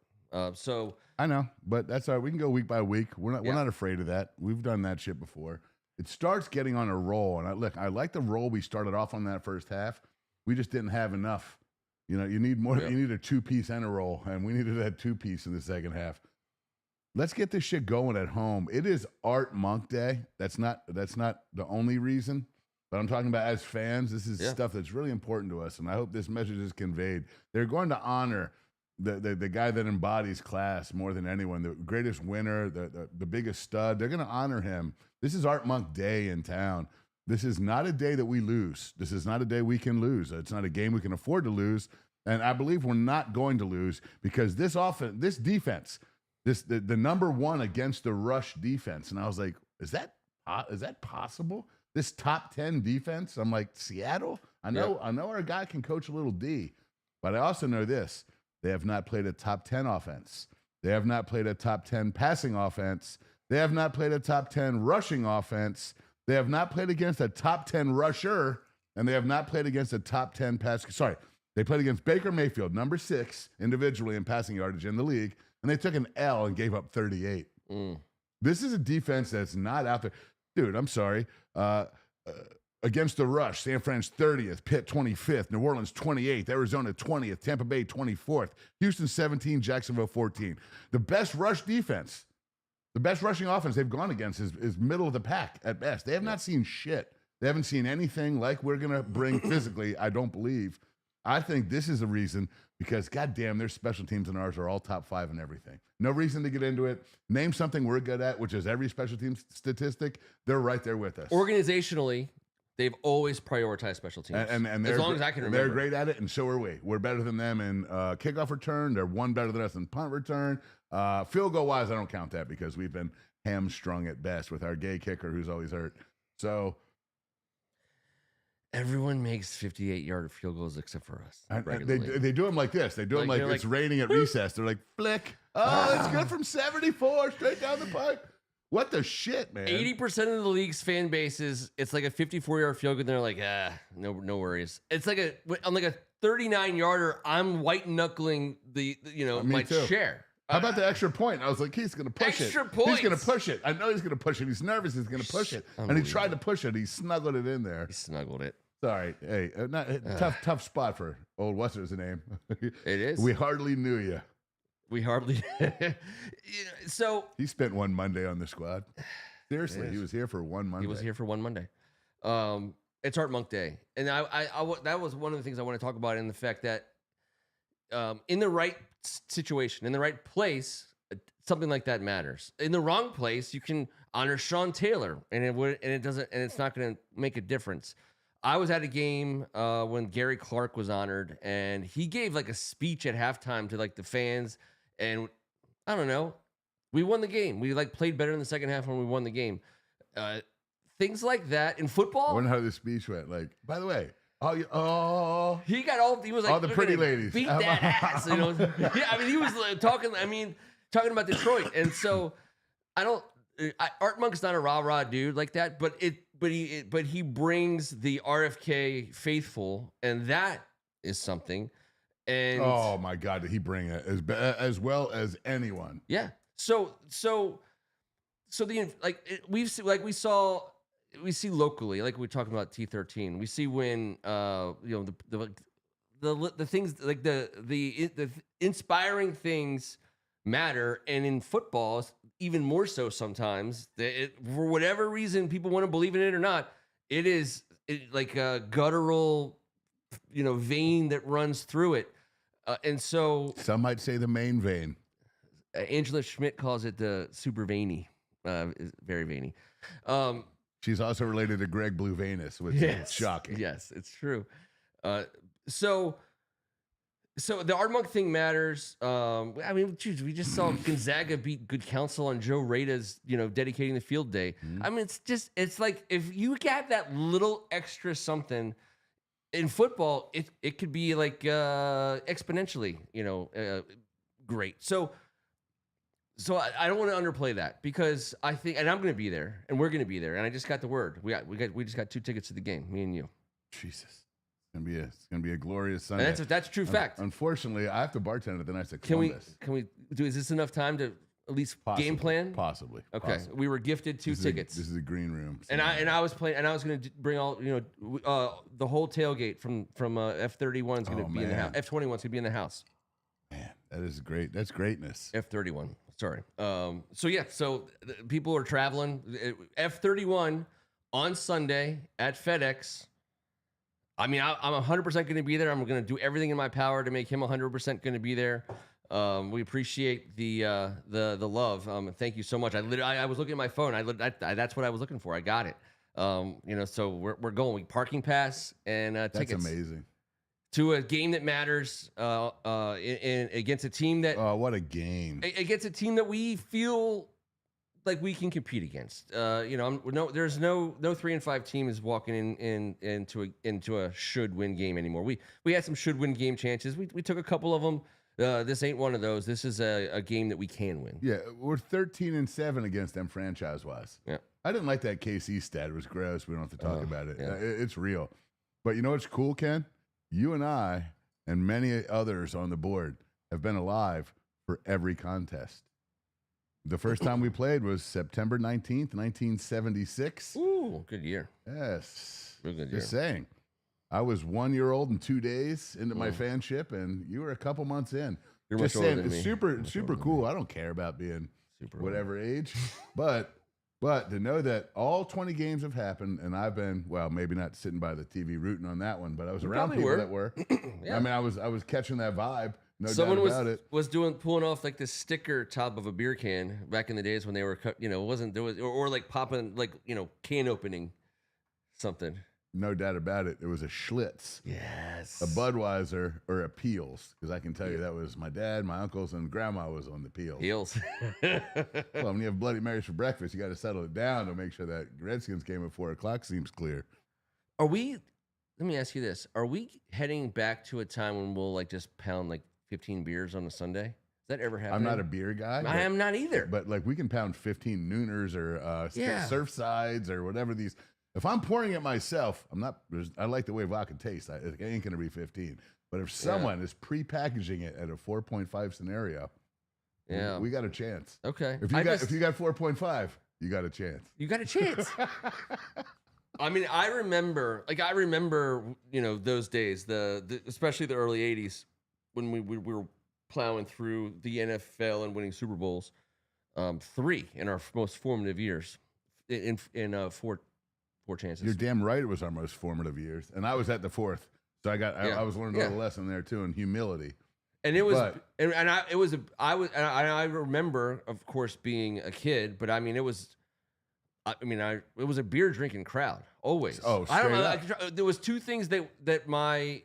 So I know, but that's all right. We can go week by week. We're not afraid of that. We've done that shit before. It starts getting on a roll, and I like the roll we started off on that first half. We just didn't have enough. You need more. You need a 2-piece and a roll, and we needed that 2-piece in the second half. Let's get this shit going at home. It is Art Monk Day. That's not the only reason, but I'm talking about as fans. This is stuff that's really important to us, and I hope this message is conveyed. They're going to honor the guy that embodies class more than anyone, the greatest winner, the biggest stud. They're going to honor him. This is Art Monk Day in town. This is not a day that we lose. This is not a day we can lose. It's not a game we can afford to lose. And I believe we're not going to lose because this defense, the number one against the rush defense. And I was like, is that possible? This top 10 defense? I'm like, Seattle? I know our guy can coach a little D, but I also know this. They have not played a top 10 offense. They have not played a top 10 passing offense. They have not played a top 10 rushing offense. They have not played against a top 10 rusher, and they have not played against a top 10 pass. Sorry, they played against Baker Mayfield, number 6 individually in passing yardage in the league, and they took an L and gave up 38. This is a defense that's not out there. Dude, I'm sorry. Against the rush, San Fran's 30th, Pitt 25th, New Orleans 28th, Arizona 20th, Tampa Bay 24th, Houston 17, Jacksonville 14. The best rush defense, the best rushing offense they've gone against is middle of the pack at best. They have not seen shit. They haven't seen anything like we're going to bring physically, I don't believe. I think this is the reason because, goddamn, their special teams and ours are all top 5 in everything. No reason to get into it. Name something we're good at, which is every special team statistic. They're right there with us. Organizationally, they've always prioritized special teams. And as long as I can remember. They're great at it, and so are we. We're better than them in kickoff return. They're one better than us in punt return. Field goal-wise, I don't count that because we've been hamstrung at best with our gay kicker who's always hurt. So everyone makes 58-yard field goals except for us. They do them like this. They do them like it's raining at recess. They're like, flick. Oh, it's good from 74, straight down the pipe. What the shit, man? 80% of the league's fan bases, it's like a 54-yard field goal, and they're like, no worries. It's like on like a 39-yarder, I'm white knuckling my too. chair. How about the extra point? I was like, he's going to push extra it. Points. He's going to push it. I know he's going to push it. He's nervous. He's going to push it. And he tried to push it. He snuggled it in there. He snuggled it. Sorry. Hey, tough spot for old what's his name. It is. We hardly knew you. We hardly. So he spent one Monday on the squad. Seriously, he was here for one Monday. He was here for one Monday. It's Art Monk Day, and I that was one of the things I want to talk about in the fact that in the right situation, in the right place, something like that matters. In the wrong place, you can honor Sean Taylor, and it's not going to make a difference. I was at a game when Gary Clark was honored, and he gave like a speech at halftime to like the fans, and I don't know, we won the game. We like played better in the second half when we won the game. Things like that in football. I wonder how the speech went. Like, by the way, he was like, all the pretty ladies, beat that ass. Yeah, I mean, he was talking about Detroit, and so Art Monk's not a rah-rah dude like that, but he brings the RFK faithful, and that is something. And oh my God, did he bring it as well as anyone? Yeah. So we see locally, like we're talking about T13. We see when the things like the inspiring things matter, and in football, even more so sometimes. For whatever reason, people want to believe in it or not, it is like a guttural, vein that runs through it, and so some might say the main vein. Angela Schmidt calls it the super veiny, very veiny. She's also related to Greg Blue Venus, which is shocking. Yes, it's true. So the Art Monk thing matters. I mean, geez, we just saw Gonzaga beat Good Counsel on Joe Rada's, dedicating the field day. Mm-hmm. I mean, it's like if you get that little extra something in football, it could be like exponentially, great. So I don't want to underplay that, because I think, and I'm going to be there, and we're going to be there, and I just got the word. We just got 2 tickets to the game, me and you. Jesus, it's gonna be a glorious Sunday. And that's true fact. Unfortunately, I have to bartend at the night at Columbus. Can we do? Is this enough time to at least game plan? Possibly. Okay, we were gifted 2 tickets. This is a green room, so I was playing, and I was going to bring all the whole tailgate from F31 is going to be in the house. F21 is going to be in the house. Man, that is great. That's greatness. F31. Sorry. So people are traveling. F31 on Sunday at FedEx. I mean, I'm 100% going to be there. I'm going to do everything in my power to make him 100% going to be there. We appreciate the love. Thank you so much. I was looking at my phone. That's what I was looking for. I got it. So we're going. Parking pass and tickets. That's amazing. To a game that matters, against a team that what a game! Against a team that we feel like we can compete against. There's no 3-5 team is walking into a should win game anymore. We had some should win game chances. We took a couple of them. This ain't one of those. This is a game that we can win. Yeah, we're 13-7 against them franchise wise. Yeah, I didn't like that KC stat. It was gross. We don't have to talk about it. Yeah. It's real. But you know what's cool, Ken? You and I and many others on the board have been alive for every contest. The first time we played was September 19th, 1976. Ooh, good year. Yes. Real good year. Just saying. I was 1 year old and 2 days into my fanship, and you were a couple months in. You're just much older saying, than it's me. super cool. I don't care about being Super whatever age, but to know that all 20 games have happened, and I've been, well, maybe not sitting by the TV rooting on that one, but I was around people that were. Yeah. I mean, I was catching that vibe. No Someone doubt about it. was pulling off like this sticker top of a beer can back in the days when they were, or like popping like can opening something. No doubt about it. It was a Schlitz. Yes. A Budweiser or a Peels, because I can tell you that was my dad, my uncles, and grandma was on the Peels. Well, when you have Bloody Marys for breakfast, you got to settle it down to make sure that Redskins game at 4 o'clock seems clear. Let me ask you this. Are we heading back to a time when we'll like just pound like 15 beers on a Sunday? Is that ever happening? I'm not a beer guy. I am not either. But like we can pound 15 Nooners or Surfsides or whatever these. If I'm pouring it myself, I like the way vodka tastes. It ain't going to be 15. But if someone is pre-packaging it at a 4.5 scenario, we got a chance. Okay. If you got 4.5, you got a chance. You got a chance. I mean, I remember, those days, especially the early 80s when we were plowing through the NFL and winning Super Bowls, 3 in our most formative years in 4 chances. You're damn right. It was our most formative years, and I was at the 4th, so I was learning a little lesson there too in humility. And it was, I remember, of course, being a kid, but I mean, it was a beer drinking crowd always. Oh, I don't know. There was 2 things that my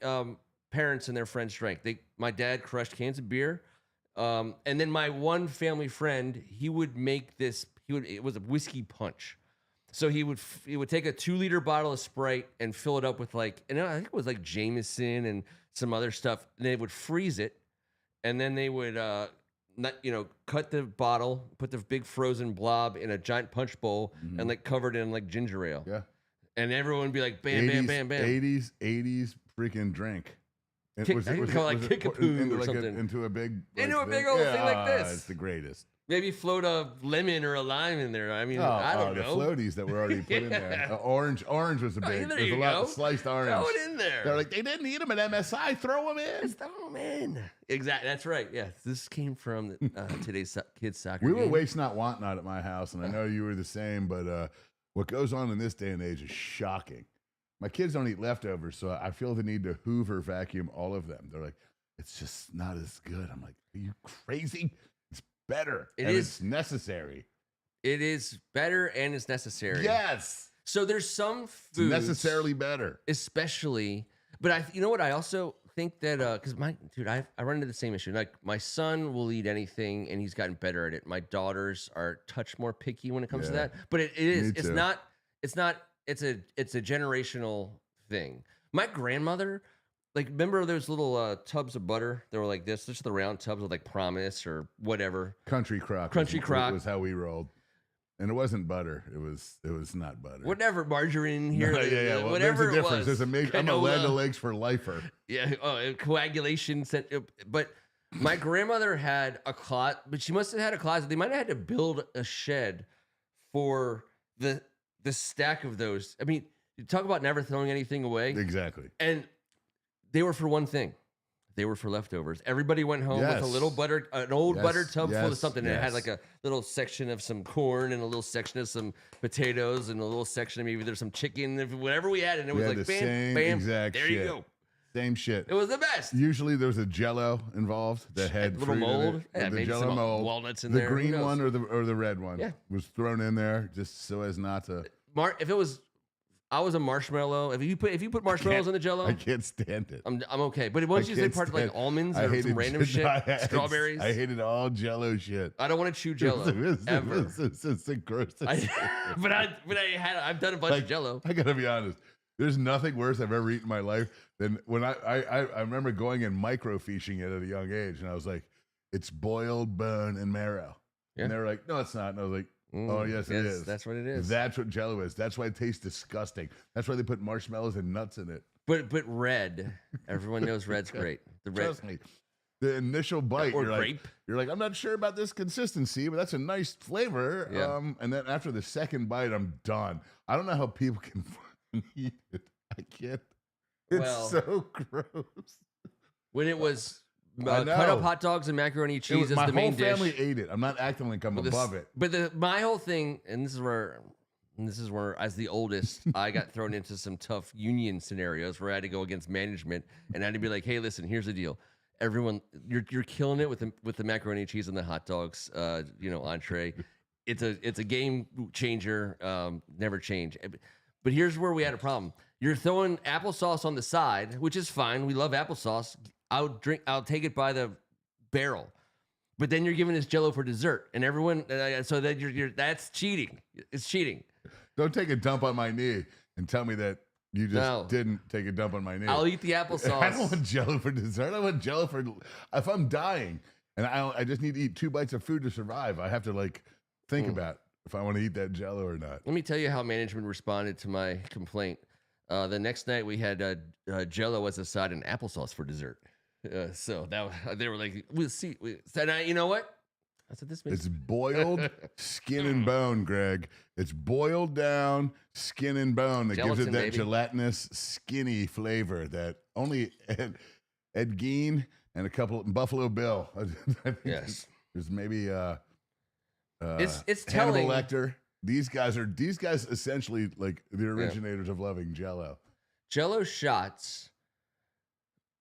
parents and their friends drank. My dad crushed cans of beer, and then my one family friend, he would make this. It was a whiskey punch. So he would take a 2-liter bottle of Sprite and fill it up with I think it was like Jameson and some other stuff. And they would freeze it, and then they would cut the bottle, put the big frozen blob in a giant punch bowl, and cover it in ginger ale. Yeah, and everyone would be like, bam, bam, bam, bam. 80s freaking drink. Kick a poo or something into a big old thing like this. It's the greatest. Maybe float a lemon or a lime in there. I mean, I don't know. The floaties that were already put in there. Orange was a big. There's a lot of sliced orange. Throw it in there. They're like, they didn't eat them at MSI. Throw them in. Just throw them in. Exactly. That's right. Yeah. This came from today's kids' soccer. We were waste not, want not at my house, and I know you were the same. But what goes on in this day and age is shocking. My kids don't eat leftovers, so I feel the need to Hoover vacuum all of them. They're like, it's just not as good. I'm like, are you crazy? It's better. It's necessary. It is better and it's necessary. Yes. So there's some foods. It's necessarily better. Especially, but you know what? I also think that, because I run into the same issue. Like my son will eat anything and he's gotten better at it. My daughters are a touch more picky when it comes to that. But it's a generational thing. My grandmother, remember those little tubs of butter? They were like this, just the round tubs with Promise or whatever. Country Crock was how we rolled. And it wasn't butter. It was not butter. Whatever, margarine here. Well, whatever there's a difference. was. I'm a Land O'Lakes for lifer. Yeah, coagulation. But my grandmother had a closet, but she must have had a closet. They might have had to build a shed for the stack of those. I mean, you talk about never throwing anything away. Exactly. And they were for one thing. They were for leftovers. Everybody went home with a little butter, an old butter tub full of something. And it had a little section of some corn and a little section of some potatoes and a little section of maybe there's some chicken, whatever we had. And it was the bam, same bam, exact there shit. you go. Same shit. It was the best. Usually there was a Jello involved that had little mold. The maybe Jello some mold. Walnuts in the there. The green one or the red one was thrown in there just so as not to. If it was. I was a marshmallow. If you put marshmallows in the Jello, I can't stand it. I'm okay. But once you say part of almonds or some random shit, strawberries, I hated all Jello shit. I don't want to chew Jello ever. It's the grossest. I've done a bunch of Jello. I gotta be honest. There's nothing worse I've ever eaten in my life than when I remember going and microfiching it at a young age, and I was like, it's boiled bone and marrow, and they were like, no, it's not, and I was like. Oh, yes, it is. That's what it is. That's what Jello is. That's why it tastes disgusting. That's why they put marshmallows and nuts in it. But red, everyone knows red's great. The red. Trust me. The initial bite, or grape. You're like, I'm not sure about this consistency, but that's a nice flavor. Yeah. And then after the second bite, I'm done. I don't know how people can eat it. I can't. It's so gross. When it was... cut up hot dogs and macaroni and cheese as the main dish. My whole family ate it. I'm not acting like I'm above it. But my whole thing, and this is where, as the oldest, I got thrown into some tough union scenarios where I had to go against management, and I had to be like, "Hey, listen, here's the deal. Everyone, you're killing it with the macaroni and cheese and the hot dogs, entree. It's a game changer. Never change. But here's where we had a problem. You're throwing applesauce on the side, which is fine. We love applesauce. I'll take it by the barrel, but then you're giving us Jello for dessert, and everyone. So that that's cheating. It's cheating. Don't take a dump on my knee and tell me that you just didn't take a dump on my knee. I'll eat the applesauce. I don't want Jello for dessert. I want Jello for if I'm dying And I just need to eat 2 bites of food to survive. I have to like think about if I want to eat that Jell-O or not. Let me tell you how management responded to my complaint. The next night we had Jell-O as a side and applesauce for dessert. So they were like, "We'll see." You know what? I said, "This makes It's boiled skin and bone, Greg. It's boiled down skin and bone that gives it that gelatinous, skinny flavor that only Ed Gein and a couple Buffalo Bill. Yes, there's maybe it's Hannibal telling. Lecter. These guys essentially like the originators of loving Jell-O. Jell-O shots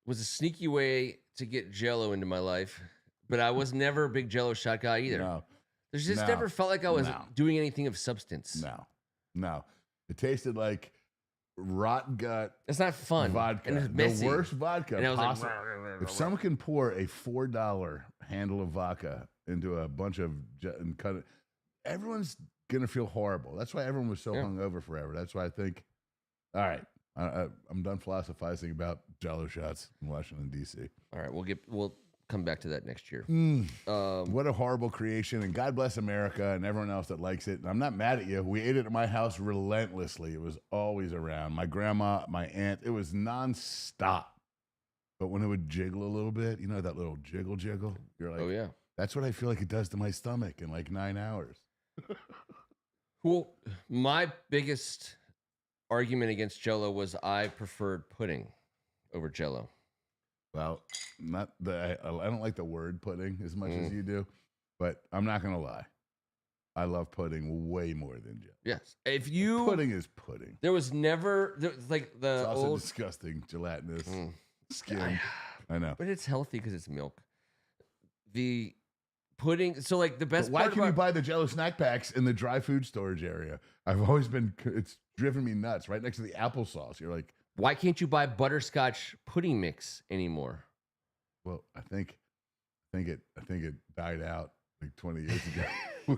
was a sneaky way to get Jell-O into my life, but I was never a big Jell-O shot guy either. No. There's just never felt like I was doing anything of substance. No. It tasted like rot gut. It's not fun. Vodka. And it's messy. The worst vodka possible. Like, if someone can pour a $4 handle of vodka into a bunch of and cut it, everyone's gonna feel horrible. That's why everyone was so hungover forever. That's why I think, all right, I'm done philosophizing about Jell-O shots in Washington D.C. All right, we'll come back to that next year. What a horrible creation, and God bless America and everyone else that likes it. And I'm not mad at you. We ate it at my house relentlessly. It was always around. My grandma, my aunt, it was nonstop. But when it would jiggle a little bit, you know that little jiggle, you're like, oh yeah, that's what I feel like it does to my stomach in like 9 hours. Well, my biggest argument against Jell-O was I preferred pudding over Jell-O. Well, I don't like the word pudding as much as you do, but I'm not gonna lie. I love pudding way more than Jell-O. Yes, pudding is pudding. There was like the it's also old disgusting gelatinous skin. I know, but it's healthy because it's milk. The pudding, so like the best. But why part can you buy the Jell-O snack packs in the dry food storage area? It's driven me nuts. Right next to the applesauce, you're like, why can't you buy butterscotch pudding mix anymore? Well, I think it died out like 20 years ago.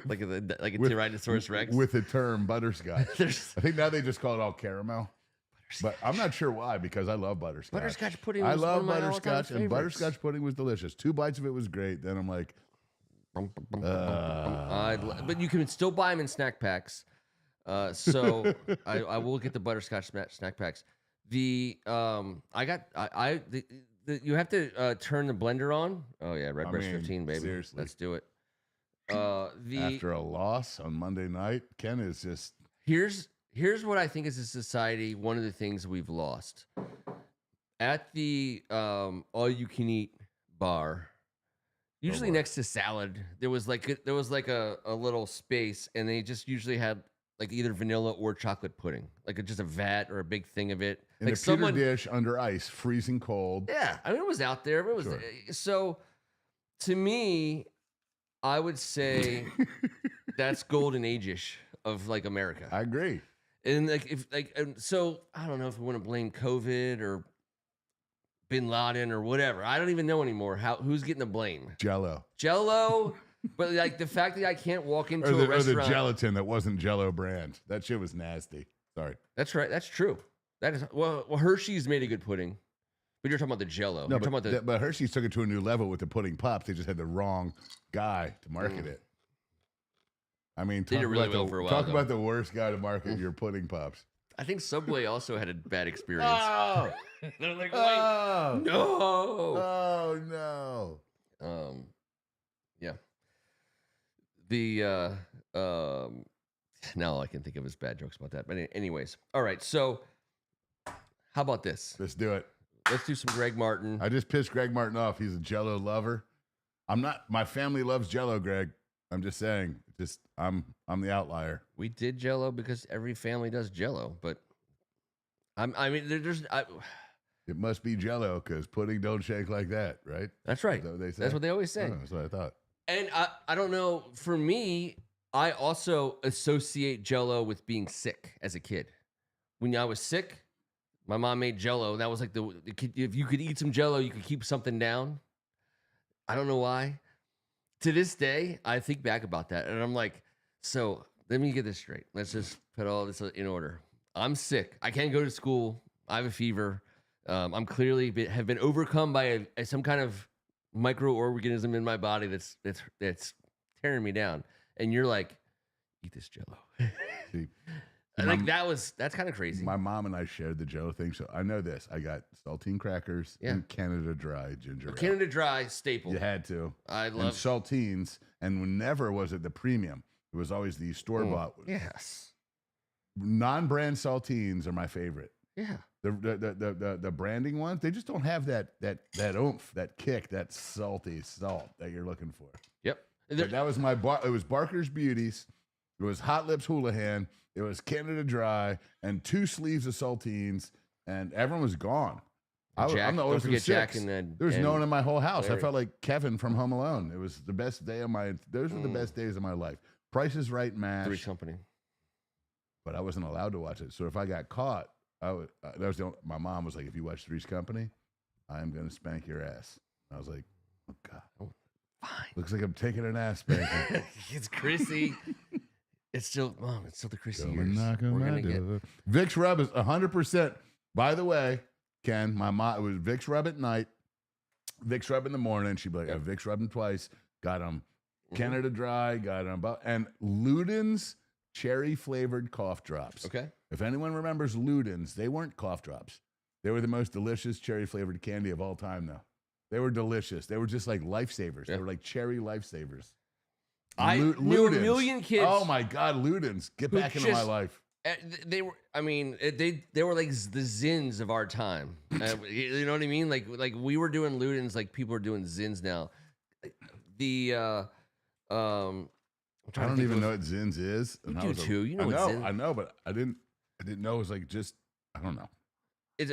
like a Tyrannosaurus Rex with the term butterscotch. I think now they just call it all caramel. But I'm not sure why, because I love butterscotch. Butterscotch pudding. I love butterscotch, and butterscotch pudding was delicious. 2 bites of it was great. Then I'm like, but you can still buy them in snack packs. So I will get the butterscotch snack packs. You have to turn the blender on. Oh yeah, Redbreast 15, baby. Seriously. Let's do it. After a loss on Monday night, Ken is just here's what I think is a society. One of the things we've lost at the all you can eat bar. Usually next to salad, there was like a little space, and they just usually had like either vanilla or chocolate pudding, like just a vat or a big thing of it, in like a pewter dish under ice, freezing cold. Yeah, I mean it was out there. It was So to me, I would say that's golden age-ish of like America. I agree. And so I don't know if we want to blame COVID or Bin Laden or whatever. I don't even know anymore who's getting the blame. Jell-O, but like the fact that I can't walk into a restaurant. Or the gelatin that wasn't Jell-O brand. That shit was nasty. Sorry. That's right. That's true. That is well Hershey's made a good pudding, but you're talking about the Jell-O. No, but Hershey's took it to a new level with the pudding pops. They just had the wrong guy to market it. I mean, talk about the worst guy to market your pudding pops. I think Subway also had a bad experience. Oh, they're like, oh no, oh no. Yeah. The now all I can think of is bad jokes about that. But anyways, all right. So, how about this? Let's do it. Let's do some Greg Martin. I just pissed Greg Martin off. He's a Jell-O lover. I'm not. My family loves Jell-O, Greg. I'm just saying. I'm the outlier. We did Jell-O because every family does Jell-O, but It must be Jell-O because pudding don't shake like that, right? That's right. Is that what they say? That's what they always say. Oh, that's what I thought. And I don't know. For me, I also associate Jell-O with being sick as a kid. When I was sick, my mom made Jell-O. That was like if you could eat some Jell-O, you could keep something down. I don't know why. To this day, I think back about that, and I'm like, so let me get this straight. Let's just put all this in order. I'm sick. I can't go to school. I have a fever. I'm clearly have been overcome by some kind of microorganism in my body that's tearing me down, and you're like, eat this Jello. See, like that's kind of crazy. My mom and I shared the Jello thing, so I know this. I got saltine crackers and Canada Dry ginger ale. Canada Dry staple. You had to. I love and saltines, and never was it the premium. It was always the store bought. Yes. Non-brand saltines are my favorite. Yeah. The branding ones, they just don't have that oomph, that kick, that salty salt that you're looking for. Yep. That was it was Barker's Beauties. It was Hot Lips Houlihan. It was Canada Dry and 2 sleeves of saltines, and everyone was gone. I'm the oldest of 6. There was no one in my whole house. I felt like Kevin from Home Alone. It was the best day of those were the best days of my life. Price is Right MASH. Three's Company. But I wasn't allowed to watch it. So if I got caught, my mom was like, if you watch Three's Company, I am going to spank your ass. I was like, oh, God. Oh, fine. Looks like I'm taking an ass spanking. It's Chrissy. It's still the Chrissy years. Vicks Rub is 100%. By the way, Ken, my mom, it was Vicks Rub at night, Vicks Rub in the morning. She'd be like, Vicks Rub them twice. Got them Canada Dry, got them. And Luden's cherry-flavored cough drops. Okay. If anyone remembers Luden's, they weren't cough drops. They were the most delicious cherry-flavored candy of all time, though. They were delicious. They were just like lifesavers. They were like cherry lifesavers. I knew a million kids. Oh my God, Luden's! Get back into my life. They were. I mean, they were like the Zins of our time. You know what I mean? Like we were doing Luden's, like people are doing Zins now. I don't even know what Zins is. You do too. You know what Zins? I know, but I didn't know it was like just. I don't know. It's.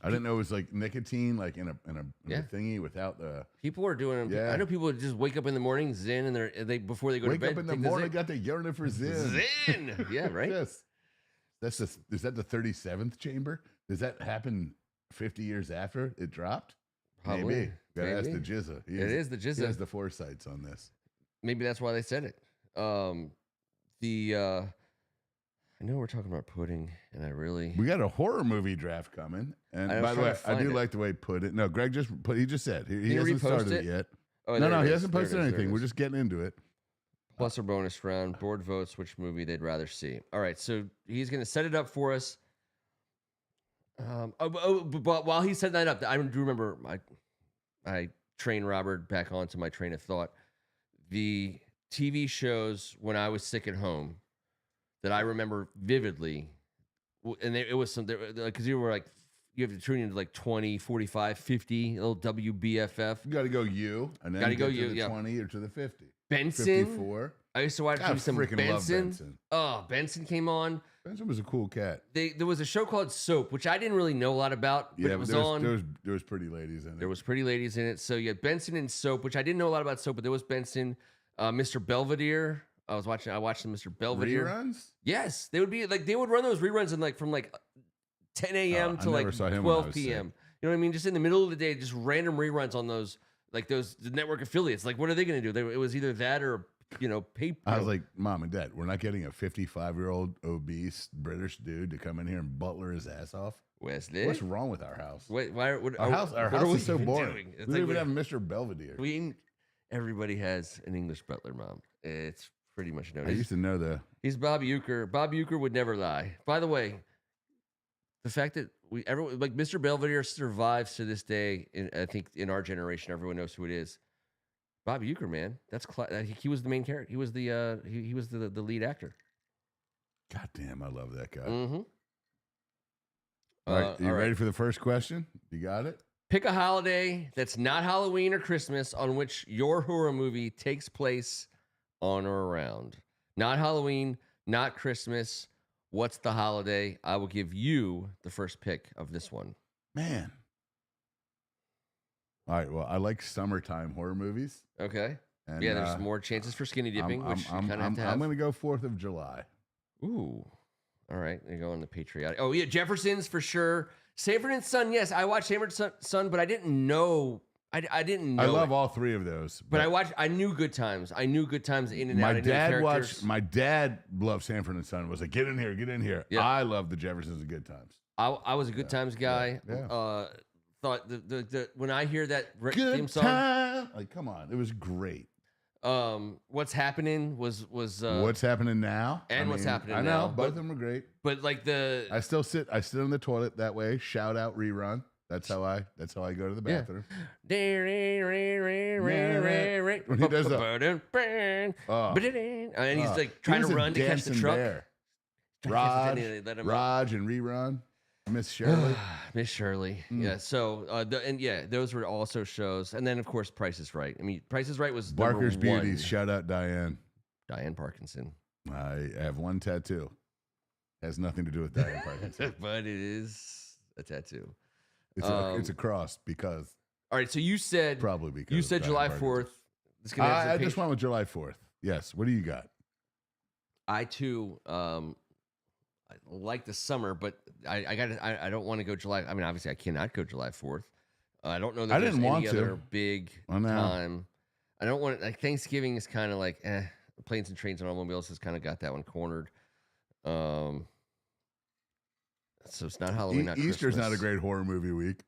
I didn't know it was like nicotine, like in a thingy without the. People are doing. Yeah. I know people just wake up in the morning, Zin, and they before they go to bed. Wake up in the morning, got the yearning for Zin. Zin, yeah, right. Yes. Is that the 37th chamber? Does that happen 50 years after it dropped? Probably. Maybe. That's the Jizza. It is the Jizza. He has the foresights on this. Maybe that's why they said it. I know we're talking about pudding, and we got a horror movie draft coming. And by the way, I do like the way he put it. No, Greg he just said he hasn't started it yet. Oh, no, he hasn't posted anything. We're just getting into it. Plus or bonus round, board votes, which movie they'd rather see. All right, so he's going to set it up for us. But while he set that up, I do remember I trained Robert back onto my train of thought. The TV shows when I was sick at home that I remember vividly, and it was some, because you were like, you have to tune into like 20, 45, 50, little WBFF. You got to go and then to the 20 or to the 50. Benson. 54. I used to watch some Benson. Love Benson. Oh, Benson came on. Benson was a cool cat. There was a show called Soap, which I didn't really know a lot about, but it was on. There was pretty ladies in it. There was pretty ladies in it. So you had Benson and Soap, which I didn't know a lot about Soap, but there was Benson, Mr. Belvedere. I watched the Mr. Belvedere. Reruns? Yes. They would run those reruns in from 10 a.m. to 12 p.m. You know what I mean? Just in the middle of the day, just random reruns on those the network affiliates. Like, what are they going to do? It was either that or, paper. I was like, Mom and Dad, we're not getting a 55-year-old obese British dude to come in here and butler his ass off. Wesley, what's wrong with our house? Wait, our house is so boring. We don't even have Mr. Belvedere. Everybody has an English butler, Mom. It's pretty much known. I used to know he's Bob Uecker. Bob Uecker would never lie. By the way, the fact that Mr. Belvedere survives to this day, I think in our generation, everyone knows who it is. Bob Uecker, man. He was the main character. He was he was the lead actor. God damn, I love that guy. Mm-hmm. All right, you ready for the first question? You got it? Pick a holiday that's not Halloween or Christmas on which your horror movie takes place on or around. Not Halloween, not Christmas. What's the holiday? I will give you the first pick of this one. Man. All right, well, I like summertime horror movies. Okay. And, there's more chances for skinny dipping, which you kind of have to have. I'm going to go 4th of July. Ooh. All right. They go on the patriotic. Oh, yeah, Jefferson's for sure. Sanford and Son, yes. I watched Sanford and Son, but I didn't know. I didn't know. I love all 3 of those. But I knew Good Times. I knew Good Times in and out. My dad loved Sanford and Son. Was like, get in here. Yeah. I love the Jeffersons and Good Times. I was a Good Times guy. Yeah. thought the when I hear that Good theme song, time. Like, come on, it was great. What's happening was What's happening now? and what's happening I know now, both of them are great. But like I sit on the toilet that way. Shout out rerun. That's how I go to the bathroom. When he does and he's like trying to run to catch the truck. Raj and rerun. Miss Shirley. Miss Shirley. Yeah. So those were also shows. And then of course Price is Right. I mean, Price is Right was Barker's number one. Beauties. Shout out Diane. Diane Parkinson. I have one tattoo. Has nothing to do with Diane Parkinson. But it is a tattoo. It's a cross because. All right. So you said probably because you said July 4th. I just went with July 4th. Yes. What do you got? I too I like the summer, but I don't want to go July. I mean, obviously, I cannot go July 4th. I don't know that there's any other big time. I don't want like Thanksgiving is kind of like Planes and Trains and Automobiles has kind of got that one cornered. So it's not Halloween. Not Easter's Christmas. not a great horror movie week.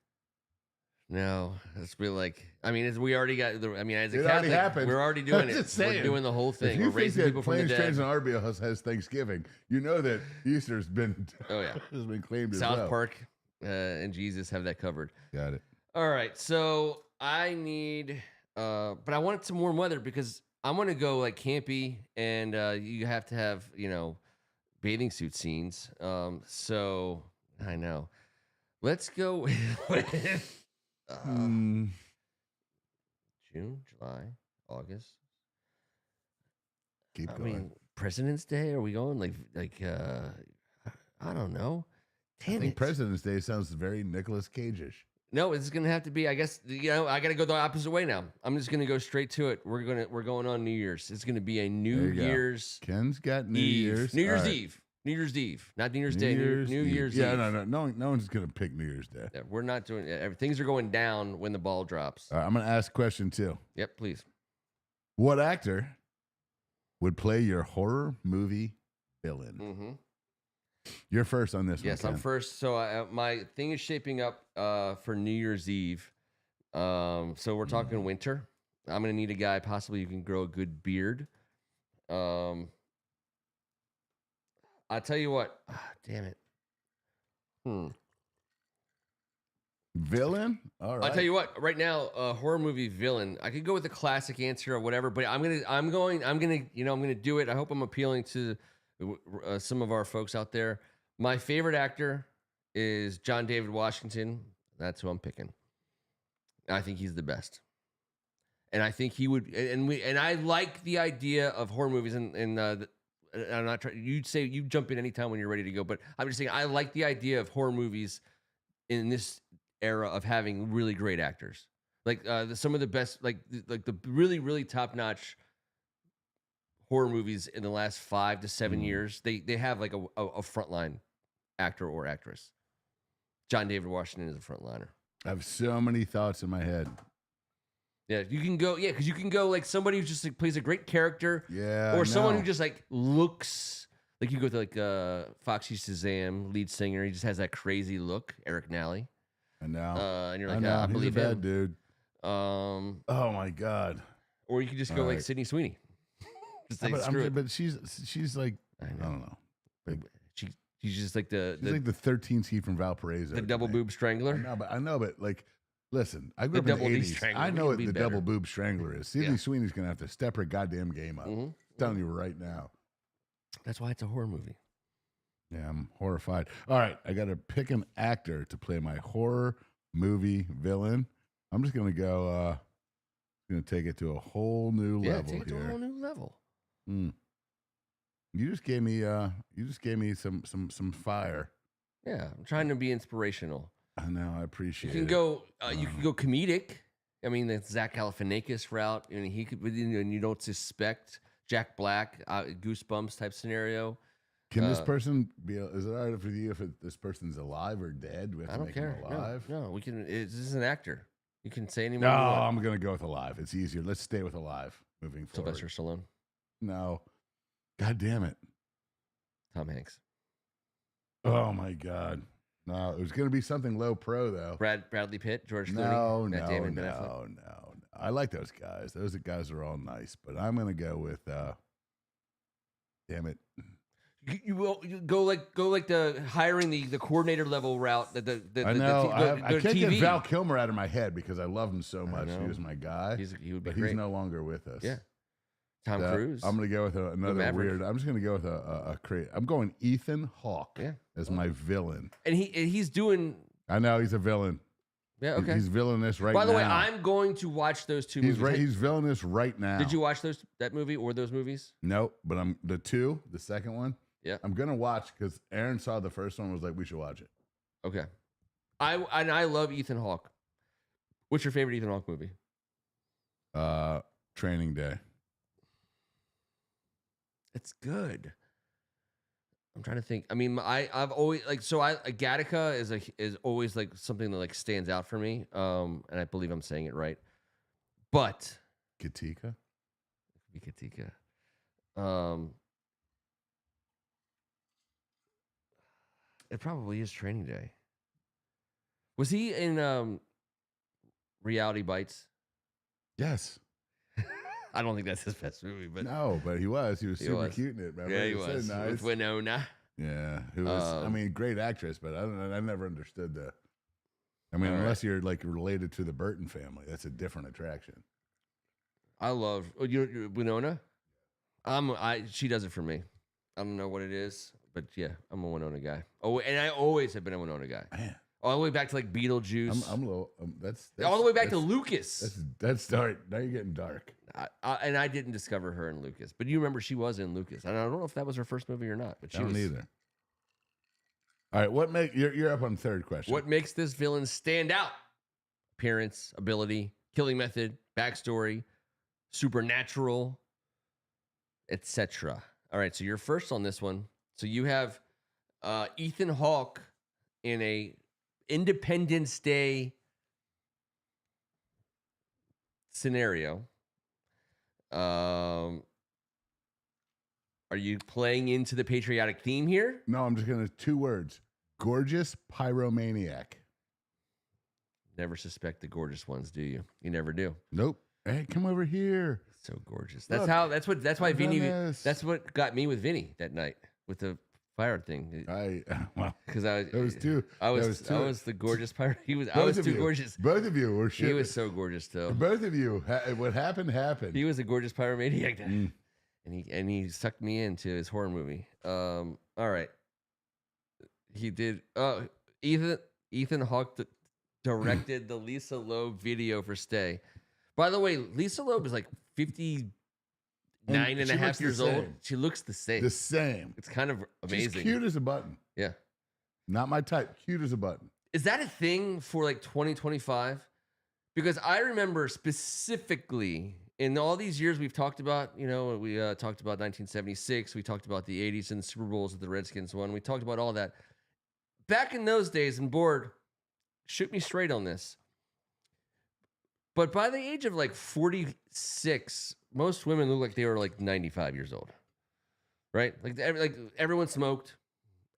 No, it's really like we already got. I mean, as a It Catholic, already happened. we're already doing it. Just saying. We're doing the whole thing. If you We're raising think people that from the Planes, dead. Trains, and Automobiles has Thanksgiving, you know that Easter's been has been claimed as well. South Park and Jesus have that covered. Got it. All right, so I need, but I wanted some warm weather because I'm gonna go like campy, and you have to have bathing suit scenes. So I know. Let's go with June, July, August. Keep going. I mean, President's Day. Are we going like I don't know. I think President's Day sounds very Nicolas Cage-ish. No, it's gonna have to be. I guess I gotta go the opposite way now. I'm just gonna go straight to it. We're going on New Year's. It's gonna be a New Year's. Ken's got New Eve. Year's. New Year's Eve. New Year's Eve, not New Year's Day. New Year's Eve. Yeah, no one's gonna pick New Year's Day. Yeah, we're not doing it. Things are going down when the ball drops. All right, I'm gonna ask a question too. Yep, please. What actor would play your horror movie villain? Mm-hmm. You're first on this one. Yes, I'm first. So my thing is shaping up for New Year's Eve. So we're talking winter. I'm gonna need a guy possibly who can grow a good beard. I'll tell you what. Damn it. Villain? All right. I'll tell you what. Right now, horror movie villain. I could go with the classic answer or whatever, but I'm gonna do it. I hope I'm appealing to some of our folks out there. My favorite actor is John David Washington. That's who I'm picking. I think he's the best, and I think he would. And I like the idea of horror movies. I'm not trying. You'd say you jump in anytime when you're ready to go, but I'm just saying I like the idea of horror movies in this era of having really great actors, like some of the best, like the really really top notch horror movies in the last 5 to 7 years. They have like a frontline actor or actress. John David Washington is a frontliner. I have so many thoughts in my head. Yeah, you can go. Yeah, because you can go like somebody who just like, plays a great character. Yeah, or someone who just like looks like you go to like Foxy Shazam, lead singer. He just has that crazy look. Eric Nally. I know. And you're like, I believe he's a bad him. dude. Oh my god. Or you could just go like Sydney Sweeney. Just like, but she's like I don't know. Like, she's just like she's like the 13th Ski from Valparaiso. The double boob strangler. I know, but like, listen, I grew up in the 80s. I know what the double boob strangler is. Sydney Sweeney's gonna have to step her goddamn game up. I'm telling you right now. That's why it's a horror movie. Yeah, I'm horrified. All right, I got to pick an actor to play my horror movie villain. I'm just gonna go. Gonna take it to a whole new level take it here. to a whole new level. You just gave me some fire. Yeah, I'm trying to be inspirational. I know, I appreciate you can it. Go, you can go comedic. I mean, the Zach Galifianakis route, and he could, and you don't suspect Jack Black, Goosebumps type scenario. Can this person be? Is it all right for you if this person's alive or dead? Do we have to don't make care. him alive? No, we can. This is an actor. You can say anything. No, I'm gonna go with alive. It's easier. Let's stay with alive. Moving forward. Sylvester Stallone. No. God damn it. Tom Hanks. Oh my God. No, it was going to be something low pro though. Bradley Pitt, George Clooney, Matt Damon, Ben Affleck. No. I like those guys. Those guys are all nice, but I'm going to go with. Damn it. You go like the hiring the coordinator level route. I know. I can't TV. get Val Kilmer out of my head because I love him so much. He was my guy. He would be but great. He's no longer with us. Yeah. Tom Cruise. I'm going to go with another weird. I'm just going to go with I'm going Ethan Hawke as my villain. And he's doing. I know he's a villain. Yeah, okay. He's villainous right now. By the way, I'm going to watch those two movies. He's villainous right now. Did you watch that movie or those movies? Nope, but the second one. Yeah, I'm gonna watch because Aaron saw the first one and was like, we should watch it. Okay, I love Ethan Hawke. What's your favorite Ethan Hawke movie? Training Day. It's good. I'm trying to think. I mean, I've always Gattaca is always like something that like stands out for me. And I believe I'm saying it right. But Katika? Katika. It probably is Training Day. Was he in Reality Bites? Yes. I don't think that's his best movie, but no, but he was. He was super cute in it. Remember? Yeah, he was. Nice. With Winona. Yeah, who was? I mean, great actress, but I never understood that. I mean, unless you're like related to the Burton family, that's a different attraction. I love Winona. She does it for me. I don't know what it is, but yeah, I'm a Winona guy. Oh, and I always have been a Winona guy. Man. All the way back to like Beetlejuice. I'm a little. That's all the way back to Lucas. That's dark. Now you're getting dark. And I didn't discover her in Lucas, but you remember she was in Lucas. And I don't know if that was her first movie or not, but she was. Neither. All right, you're up on the third question. What makes this villain stand out? Appearance, ability, killing method, backstory, supernatural, etc. All right, so you're first on this one. So you have Ethan Hawke in a Independence Day scenario. Are you playing into the patriotic theme here? No, I'm just going to 2 words. Gorgeous pyromaniac. Never suspect the gorgeous ones, do you? You never do. Nope. Hey, come over here. So gorgeous. That's why Vinny, that's what got me with Vinny that night with the fire thing. Because I was the gorgeous pirate. I was too gorgeous. Both of you were shit. He was so gorgeous though. Both of you. What happened. He was a gorgeous pyromaniac. And he sucked me into his horror movie. All right. He did. Ethan Hawke directed the Lisa Loeb video for Stay. By the way, Lisa Loeb is like 59 and a half years old. She looks the same. The same. It's kind of amazing. She's cute as a button. Yeah. Not my type. Cute as a button. Is that a thing for like 2025? Because I remember specifically in all these years we've talked about, we talked about 1976. We talked about the 80s and the Super Bowls that the Redskins won. We talked about all that. Back in those days, and Board, shoot me straight on this. But by the age of like 46, most women look like they were like 95 years old, right? Like everyone smoked.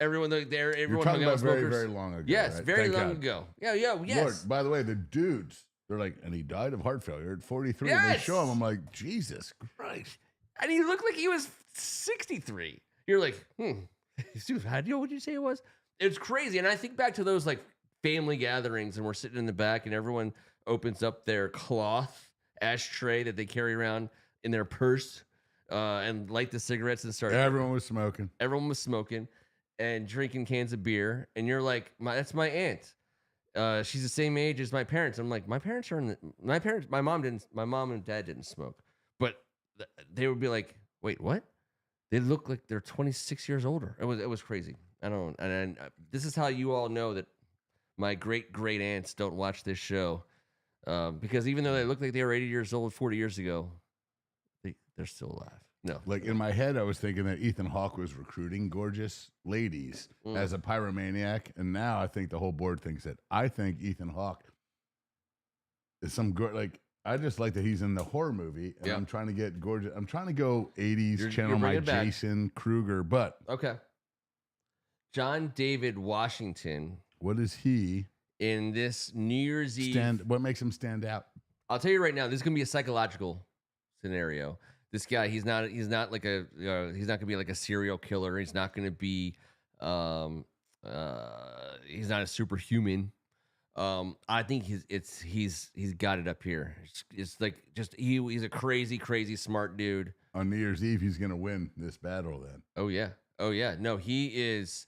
Everyone hung out with smokers. Very, very long ago. Yes, right? very long ago. Yeah, yes. Lord, by the way, the dudes, they're like, and he died of heart failure at 43. Yes! And they show him. I'm like, Jesus Christ. And he looked like he was 63. You're like, Dude, how would you say it was? It's crazy. And I think back to those like family gatherings, and we're sitting in the back, and everyone opens up their cloth ashtray that they carry around in their purse and light the cigarettes and start. Everyone was smoking. Everyone was smoking and drinking cans of beer. And you're like, that's my aunt. She's the same age as my parents. I'm like, my mom and dad didn't smoke, but they would be like, wait, what? They look like they're 26 years older. It was crazy. And this is how you all know that my great aunts don't watch this show. Because even though they look like they were 80 years old 40 years ago, they're still alive. No. Like in my head, I was thinking that Ethan Hawke was recruiting gorgeous ladies as a pyromaniac. And now I think the whole board thinks that. I think Ethan Hawke is I just like that he's in the horror movie. And I'm trying to get gorgeous. I'm trying to go 80s, channel my Jason Kruger. But. Okay. John David Washington What is he in this New Year's Eve? What makes him stand out? I'll tell you right now, this is gonna be a psychological scenario. This guy, he's not like he's not gonna be like a serial killer. He's not gonna be, he's not a superhuman. I think he's got it up here. It's like he's a crazy smart dude. On New Year's Eve, he's gonna win this battle. Then. Oh yeah. No, he is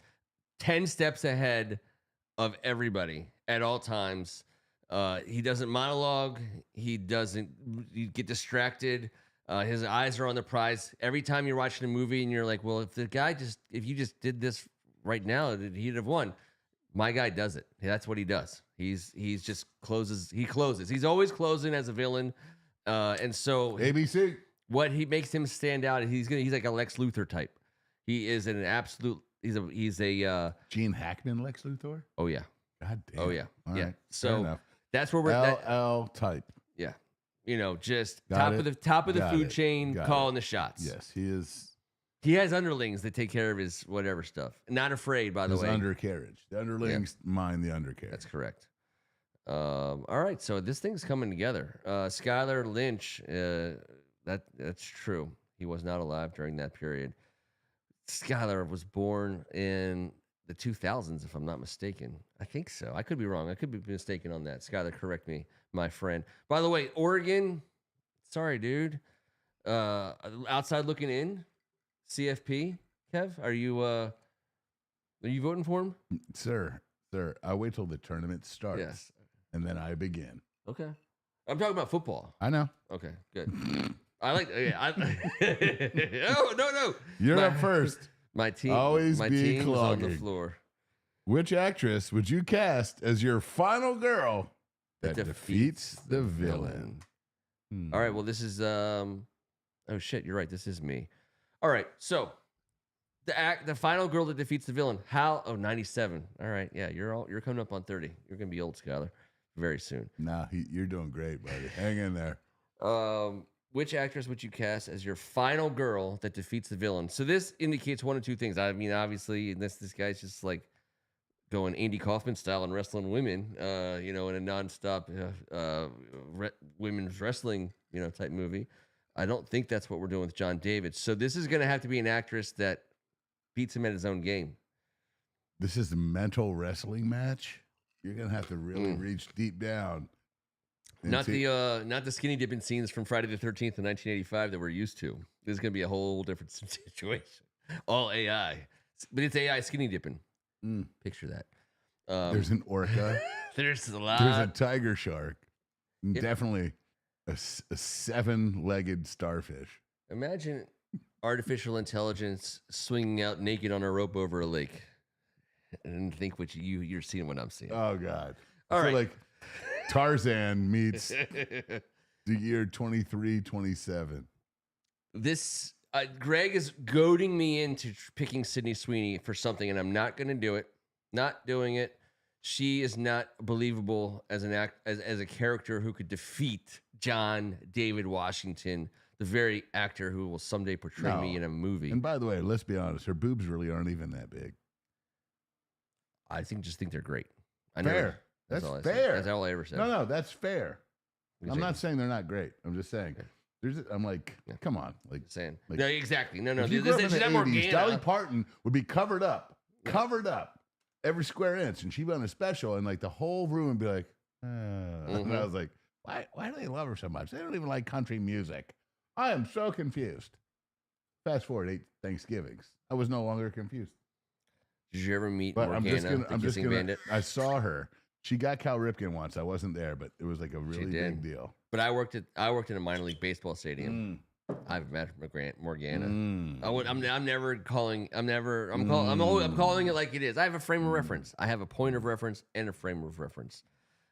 10 steps ahead of everybody at all times. He doesn't monologue. He get distracted. His eyes are on the prize. Every time you're watching a movie and you're like, well, if you just did this right now, he'd have won. My guy does it. That's what he does. He's just closes. He closes. He's always closing as a villain. And so ABC. What he makes him stand out, he's like a Lex Luthor type. He is an absolute. He's a Gene Hackman Lex Luthor. Oh yeah. God damn. Oh yeah. All yeah. right. So that's where we're LL type. Yeah. Just Got top of the Got food it. chain, Got calling the shots. Yes, he is. He has underlings that take care of his whatever stuff. Not afraid, by the way. Undercarriage. The underlings mind the undercarriage. That's correct. All right, so this thing's coming together. Skylar Lynch, that's true. He was not alive during that period. Skylar was born in the 2000s, if I'm not mistaken. I think so. I could be wrong. I could be mistaken on that. Skylar, correct me, my friend. By the way, Oregon, sorry, dude. Outside looking in, CFP, Kev, are you voting for him? Sir, I wait till the tournament starts. Yes. And then I begin. Okay. I'm talking about football. I know. Okay, good. I like. Oh no! You're up first. My team. Always my be team's on the clogging. floor. Which actress would you cast as your final girl that defeats the villain? All right. Well, this is. Oh shit! You're right. This is me. All right. So, the final girl that defeats the villain. Hal. Oh, 97. All right. Yeah. You're coming up on 30. You're gonna be old, Skylar, very soon. Nah, you're doing great, buddy. Hang in there. Which actress would you cast as your final girl that defeats the villain? So this indicates one of two things. I mean, obviously, this guy's just like going Andy Kaufman style and wrestling women, in a nonstop women's wrestling, type movie. I don't think that's what we're doing with John David. So this is going to have to be an actress that beats him at his own game. This is a mental wrestling match. You're gonna have to really reach deep down. Not the skinny dipping scenes from Friday the 13th in 1985 that we're used to. This is going to be a whole different situation. All AI. But it's AI skinny dipping. Picture that. There's an orca. There's a lot. There's a tiger shark. And definitely a 7-legged starfish. Imagine artificial intelligence swinging out naked on a rope over a lake. And think you're seeing what I'm seeing. Oh, God. All I feel right. like Tarzan meets the year 2327. This Greg is goading me into picking Sydney Sweeney for something, and I'm not going to do it. Not doing it. She is not believable as as a character who could defeat John David Washington, the very actor who will someday portray me in a movie. And by the way, let's be honest, her boobs really aren't even that big. I just think they're great. Fair. That's fair. That's all I ever said. No, that's fair. I'm not saying they're not great. I'm just saying. I'm like, come on. Like, saying. Like, no, exactly. No. If you grew up in She's the not 80s, Morgana. Dolly Parton would be covered up every square inch. And she'd be on a special, and like the whole room would be like, and I was like, why do they love her so much? They don't even like country music. I am so confused. Fast forward 8 Thanksgivings. I was no longer confused. Did you ever meet But Morgana, the Kissing Bandit? I saw her. She got Cal Ripken once. I wasn't there, but it was like a really big deal. But I worked in a minor league baseball stadium. I've met Morgana. I'm calling it like it is. I have a frame of reference. I have a point of reference and a frame of reference.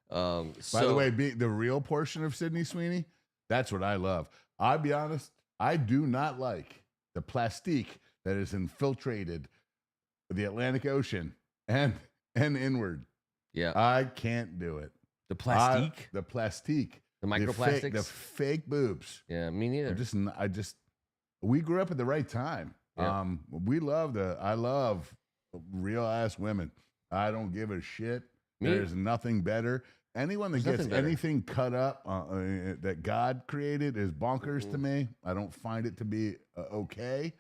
By the way, the real portion of Sydney Sweeney, that's what I love. I'll be honest, I do not like the plastique that is infiltrated the Atlantic Ocean and inward. Yeah, I can't do it. The plastique, the plastique, the microplastics, the fake boobs. Yeah, me neither. We grew up at the right time. Yeah. I love real ass women. I don't give a shit. There's nothing better. Anyone that gets anything cut up that God created is bonkers to me. I don't find it to be okay.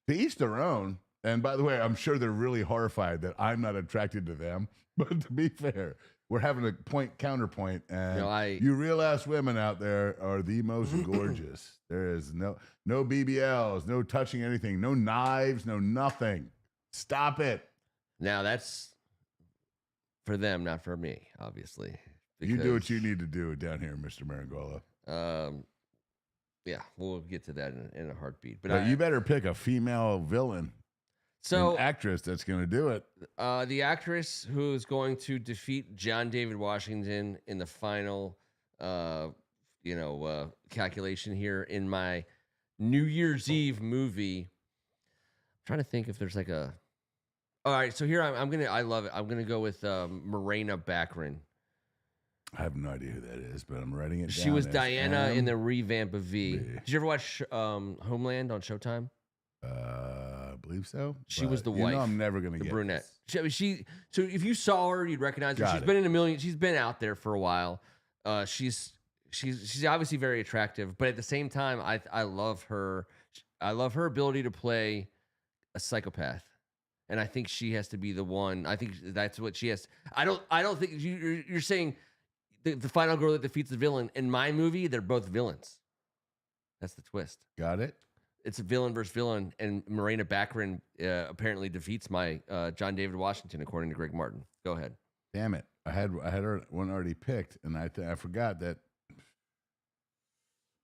To each their own. And by the way, I'm sure they're really horrified that I'm not attracted to them. But to be fair, we're having a counterpoint, and you real ass women out there are the most gorgeous. There is no BBLs, no touching anything, no knives, no nothing. Stop it. Now that's for them, not for me, obviously. You do what you need to do down here, Mr. Meringolo. Yeah, we'll get to that in a heartbeat. But you better pick a female villain. An actress that's going to do it. The actress who's going to defeat John David Washington in the final, calculation here in my New Year's Eve movie. I'm trying to think if there's like a. All right, so here I love it. I'm gonna go with Morena Baccarin. I have no idea who that is, but I'm writing it down. She was Diana in the revamp of V. Did you ever watch Homeland on Showtime? I believe so. She was the wife. I'm never gonna get brunette. This. So if you saw her, you'd recognize her. She's been in a million. She's been out there for a while. She's obviously very attractive, but at the same time, I love her. I love her ability to play a psychopath. And I think she has to be the one. I think that's what she has. I don't think you're saying the final girl that defeats the villain. In my movie, they're both villains. That's the twist. Got it. It's a villain versus villain, and Morena Baccarin apparently defeats my John David Washington, according to Greg Martin. Go ahead. Damn it! I had one already picked, and I forgot that.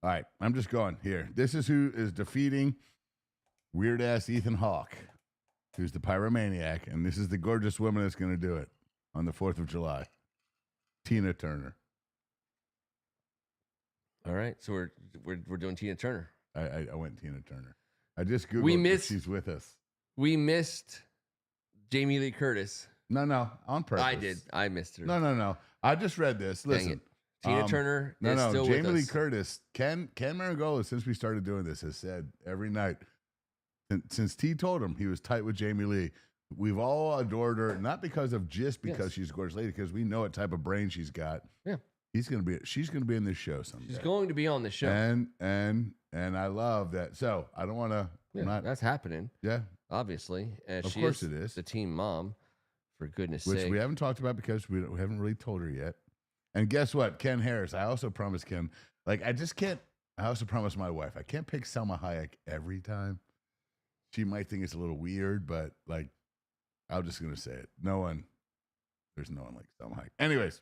All right, I'm just going here. This is who is defeating weird ass Ethan Hawke, who's the pyromaniac, and this is the gorgeous woman that's going to do it on the 4th of July. Tina Turner. All right, so we're doing Tina Turner. I went Tina Turner. I just Googled if she's with us. We missed Jamie Lee Curtis. No, on purpose. I did. I missed her. No. I just read this. Listen. Dang it. Tina Turner is still Jamie with us. Lee Curtis. Ken Meringolo, since we started doing this, has said every night, since T told him he was tight with Jamie Lee, we've all adored her, not because she's a gorgeous lady, because we know what type of brain she's got. Yeah. She's gonna be in this show someday. She's going to be on the show. And I love that. So I don't want to. Yeah, that's happening. Yeah, obviously. Of course it is. The team mom, for goodness sake. Which we haven't talked about because we haven't really told her yet. And guess what? Ken Harris. I also promised Ken. I just can't. I also promised my wife. I can't pick Selma Hayek every time. She might think it's a little weird, but I'm just gonna say it. There's no one like Selma Hayek. Anyways,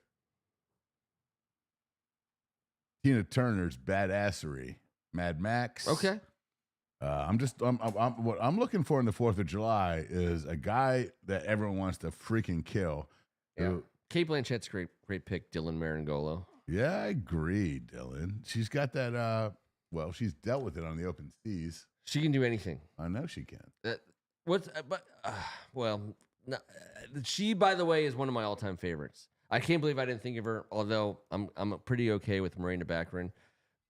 Tina Turner's badassery, Mad Max. Okay. What I'm looking for in the 4th of July is a guy that everyone wants to freaking kill. Yeah. Cate Blanchett's great pick, Dylan Marangolo. Yeah, I agree, Dylan. She's got that. She's dealt with it on the open seas. She can do anything. I know she can. She, by the way, is one of my all-time favorites. I can't believe I didn't think of her, although I'm pretty okay with Morena Baccarin.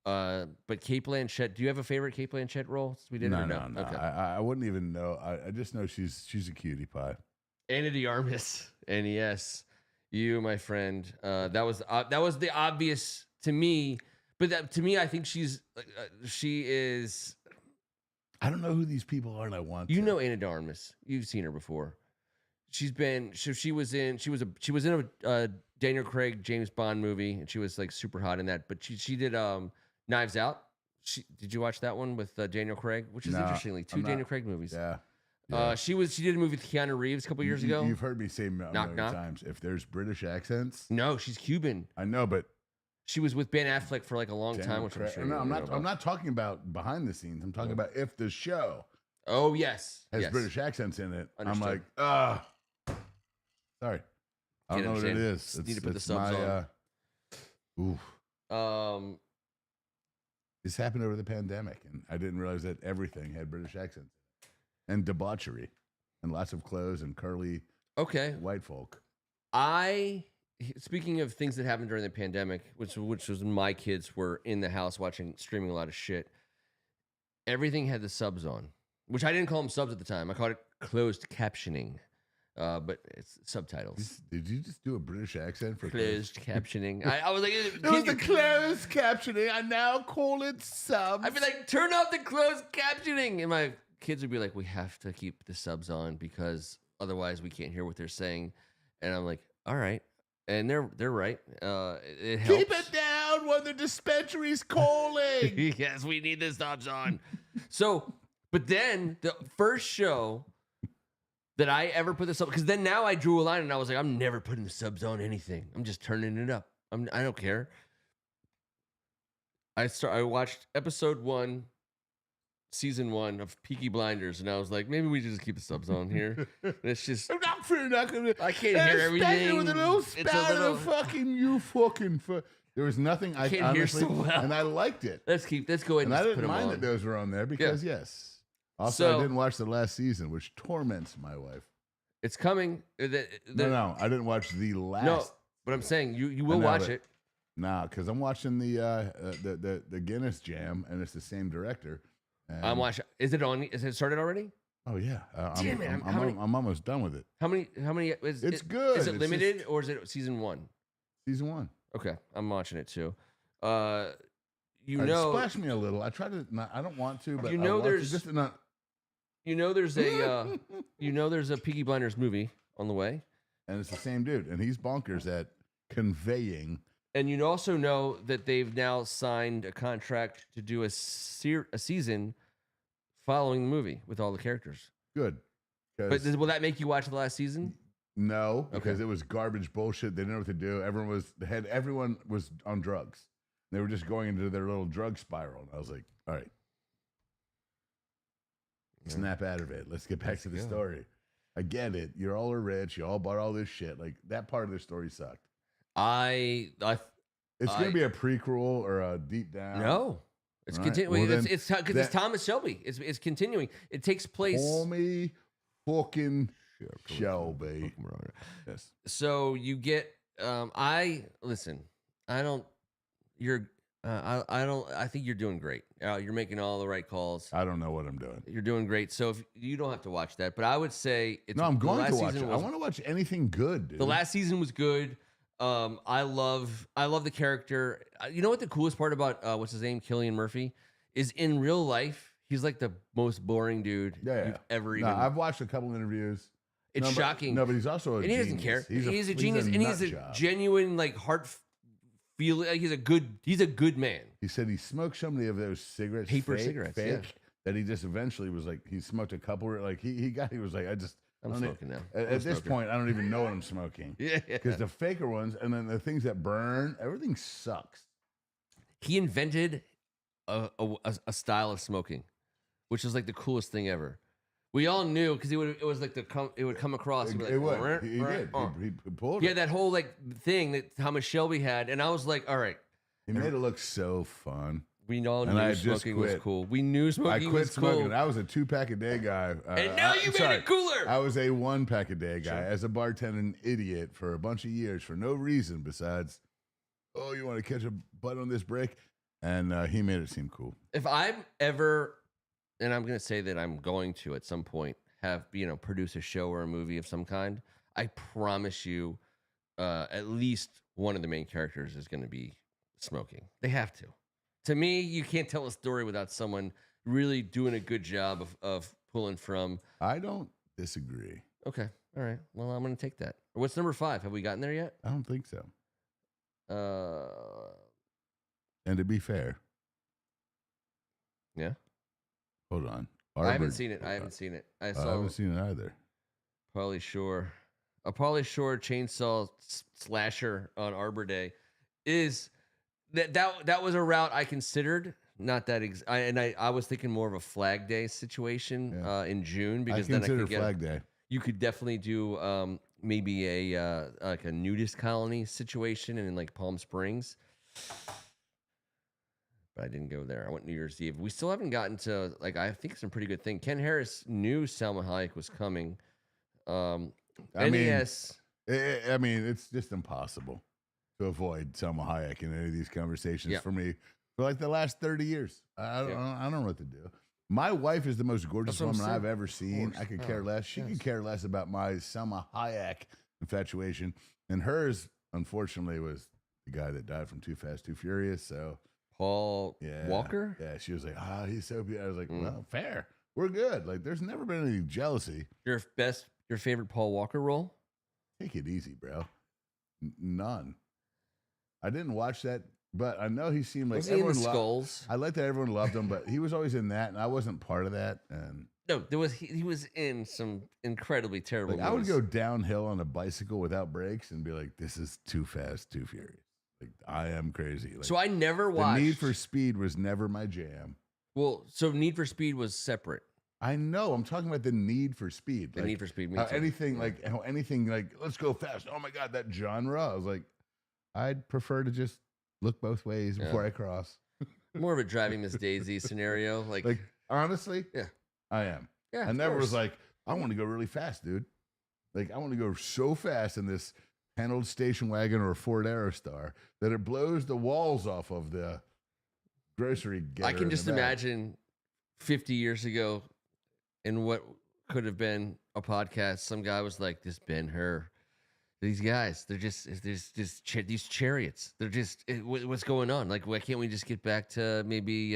But Cate Blanchett, do you have a favorite Cate Blanchett role? No. Okay. I wouldn't even know. I just know she's a cutie pie. Ana de Armas, and yes, you, my friend. That was the obvious to me. But to me, I think she is. I don't know who these people are, and I want. You know Ana de Armas. You've seen her before. She was in a Daniel Craig James Bond movie, and she was super hot in that. But she did Knives Out. Did you watch that one with Daniel Craig? Which is interestingly two Daniel Craig movies. Yeah. She did a movie with Keanu Reeves a couple years ago. You've heard me say a million times. If there's British accents, no, she's Cuban. I know, but she was with Ben Affleck for a long time. Which I'm not talking about behind the scenes. I'm talking about if the show. Oh yes, has British accents in it. Understood. I'm sorry. I don't know what it is. Need to put the subs on. This happened over the pandemic, and I didn't realize that everything had British accents and debauchery and lots of clothes and curly white folk. Speaking of things that happened during the pandemic, which was when my kids were in the house streaming a lot of shit, everything had the subs on, which I didn't call them subs at the time. I called it closed captioning. but it's subtitles. Did you just do a British accent for Closed captioning? I was like, it was the closed captioning. I now call it subs. I'd be like, turn off the closed captioning, and my kids would be like, we have to keep the subs on because otherwise we can't hear what they're saying. And I'm like, all right. And they're right. It helps. Keep it down when the dispensary's calling. Yes, we need the subs on. So, but then the first show that I ever put the subs, because then now I drew a line and I was like, I'm never putting the subs on anything. I'm just turning it up. I don't care. I watched episode 1, season 1 of Peaky Blinders, and I was like, maybe we just keep the subs on here. And it's just, I can't hear everything. With a little spout of fucking you fucking. There was nothing I can't hear honestly, so well. and I liked it. Let's go ahead and I put didn't them mind on. that those were on there because yes. Also, I didn't watch the last season, which torments my wife. It's coming. No, I didn't watch the last. No, but I'm saying you will watch it. Nah, because I'm watching the Guinness Jam, and it's the same director. I'm watching. Is it on? Is it started already? Oh yeah. Damn it! I'm almost done with it. How many? It's good. Is it limited or is it season 1? Season 1. Okay, I'm watching it too. Splash me a little. I try to. I don't want to, but there's just not. There's a Peaky Blinders movie on the way, and it's the same dude, and he's bonkers at conveying. And you also know that they've now signed a contract to do a season following the movie with all the characters. Good. But will that make you watch the last season? No, because it was garbage bullshit. They didn't know what to do. Everyone was on drugs. They were just going into their little drug spiral. And I was like, all right. Snap out of it. Let's get back to the story. I get it. You all are rich. You all bought all this shit. Like, that part of the story sucked. It's going to be a prequel or a deep down. No. It's continuing. Well, it's because it's Thomas Shelby. It's continuing. It takes place. Call me fucking Shelby. Yes. So you get. I think you're doing great. You're making all the right calls. I don't know what I'm doing. You're doing great. So if you don't have to watch that, but I would say it's. No, I'm going to watch it. I want to watch anything good. Dude. The last season was good. I love the character. You know what the coolest part about what's his name, Cillian Murphy, is in real life he's like the most boring dude you've ever even. I've watched a couple interviews. It's shocking. No, but he's also a and genius. He doesn't care. He's a genius, and he's a genuine like heart feel. Like he's a good man. He said he smoked so many of those cigarettes, cigarettes, that he just eventually was like he smoked a couple. Like he was like I'm smoking now. At this point, I don't even know what I'm smoking. Because the faker ones and then the things that burn, everything sucks. He invented a style of smoking, which is like the coolest thing ever. We all knew because it would come across. He pulled it. Yeah, that whole like thing that Thomas Shelby had, and I was like, all right. He made it look so fun. We all knew smoking was cool. We knew smoking was cool. I quit smoking. I was a 2-pack-a-day guy. And now you made it cooler. I was a 1-pack-a-day guy as a bartending idiot for a bunch of years for no reason besides, oh, you want to catch a butt on this break? And he made it seem cool. If I'm ever, and I'm going to say that I'm going to at some point have, produce a show or a movie of some kind, I promise you at least one of the main characters is going to be smoking. They have to. To me, you can't tell a story without someone really doing a good job of pulling from. I don't disagree. Okay. All right. Well, I'm going to take that. What's number 5? Have we gotten there yet? I don't think so. And to be fair. Yeah. Hold on. I haven't seen it. I haven't seen it. I haven't seen it either. Pauly Shore. A Pauly Shore chainsaw slasher on Arbor Day is... That was a route I considered. Not that I was thinking more of a Flag Day situation in June because then I could get Flag Day. You could definitely do maybe a like a nudist colony situation in like Palm Springs. But I didn't go there. I went New Year's Eve. We still haven't gotten to I think some pretty good thing. Ken Harris knew Salma Hayek was coming. I mean, it's just impossible to avoid Salma Hayek in any of these conversations for me for like the last 30 years. I don't know what to do. My wife is the most gorgeous woman I've ever seen. I could care less. She could care less about my Selma Hayek infatuation. And hers, unfortunately, was the guy that died from Too Fast, Too Furious. So Paul Walker? Yeah, she was like, he's so beautiful. I was like, well, fair. We're good. Like, there's never been any jealousy. Your favorite Paul Walker role? Take it easy, bro. None. I didn't watch that, but I know he seemed like everyone loved Skulls. I like that everyone loved him, but he was always in that, and I wasn't part of that. And no, he was in some incredibly terrible movies. I would go downhill on a bicycle without brakes and be like, this is Too Fast, Too Furious. Like, I am crazy. Like, so I never watched. Need for Speed was never my jam. Well, so Need for Speed was separate. I know. I'm talking about the Need for Speed. The Need for Speed. How anything like let's go fast. Oh my God, that genre. I was like, I'd prefer to just look both ways before I cross. More of a Driving Miss Daisy scenario. Like honestly, I am. Yeah, I never was like, I want to go really fast, dude. Like, I want to go so fast in this handled station wagon or a Ford Aerostar that it blows the walls off of the grocery getter. I can just imagine 50 years ago in what could have been a podcast, some guy was like, this Ben-Hur. These guys, these chariots. They're just, what's going on? Like, why can't we just get back to maybe,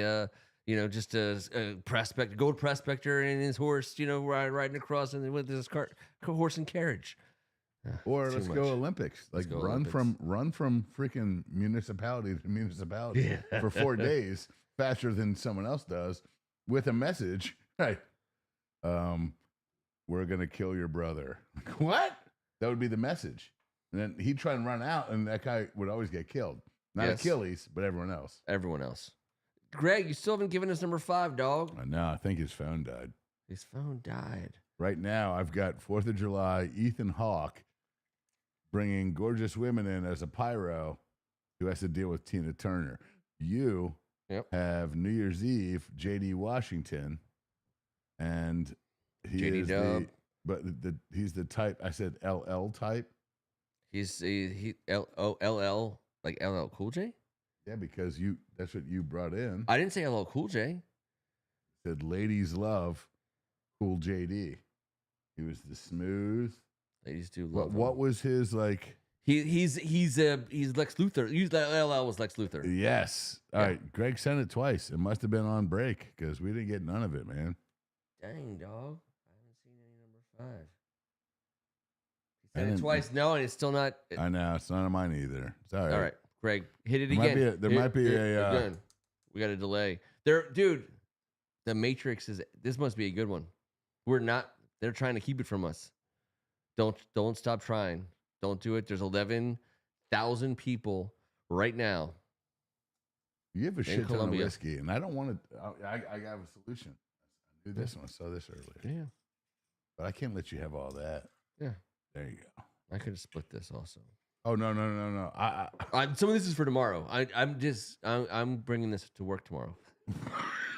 just a gold prospector and his horse, riding across and with his horse and carriage. Or let's go Olympics. Like, run from freaking municipality to municipality for 4 days faster than someone else does with a message. Right. We're going to kill your brother. What? That would be the message. And then he'd try and run out, and that guy would always get killed. Not Achilles, but everyone else. Everyone else. Greg, you still haven't given us number 5, dog. I know. I think his phone died. His phone died. Right now, I've got 4th of July, Ethan Hawke bringing gorgeous women in as a pyro who has to deal with Tina Turner. You have New Year's Eve, J.D. Washington, and he's the type. I said LL type. He's LL, like LL Cool J? Yeah, because that's what you brought in. I didn't say LL Cool J. Said ladies love Cool JD. He was the smooth. Ladies do love what was his like? He's Lex Luthor. LL was Lex Luthor. Yes. All right. Greg sent it twice. It must have been on break because we didn't get none of it, man. Dang, dog. I haven't seen any number 5. He sent it twice. No, and it's still not. I know. It's not on mine either. It's all right. All right. Greg, hit it again. There might be a. We got a delay. Dude, the Matrix this must be a good one. They're trying to keep it from us. Don't stop trying. Don't do it. There's 11,000 people right now. You have a shit ton of whiskey, and I don't want to. I have a solution. I knew this one. I saw this earlier. Yeah. But I can't let you have all that. Yeah. There you go. I could have split this also. Oh no. Some of this is for tomorrow. I'm bringing this to work tomorrow.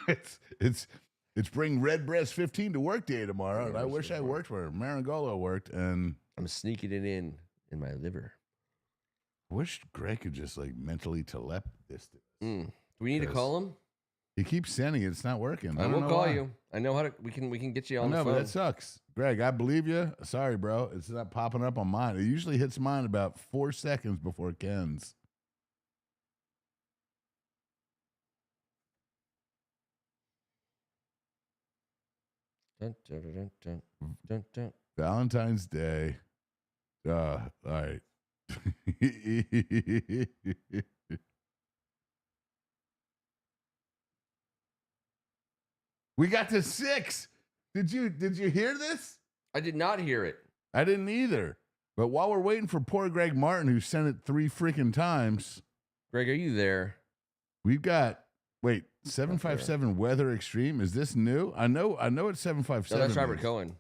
It's bring Red Breast 15 to work day tomorrow, and I wish I worked where Meringolo worked, and I'm sneaking it in my liver. I wish Greg could just like mentally telep this. Do we need to call him? He keeps sending it. It's not working. I will call you. I know how to. We can get you on the phone. No, but that sucks, Greg. I believe you. Sorry, bro. It's not popping up on mine. It usually hits mine about 4 seconds before Ken's. Dun, dun, dun, dun, dun, dun. Valentine's Day. All right. We got to 6. Did you hear this? I did not hear it. I didn't either. But while we're waiting for poor Greg Martin, who sent it 3 freaking times. Greg, are you there? We've got 757 Weather Extreme. Is this new? I know it's 757. No, that's Robert Cohen.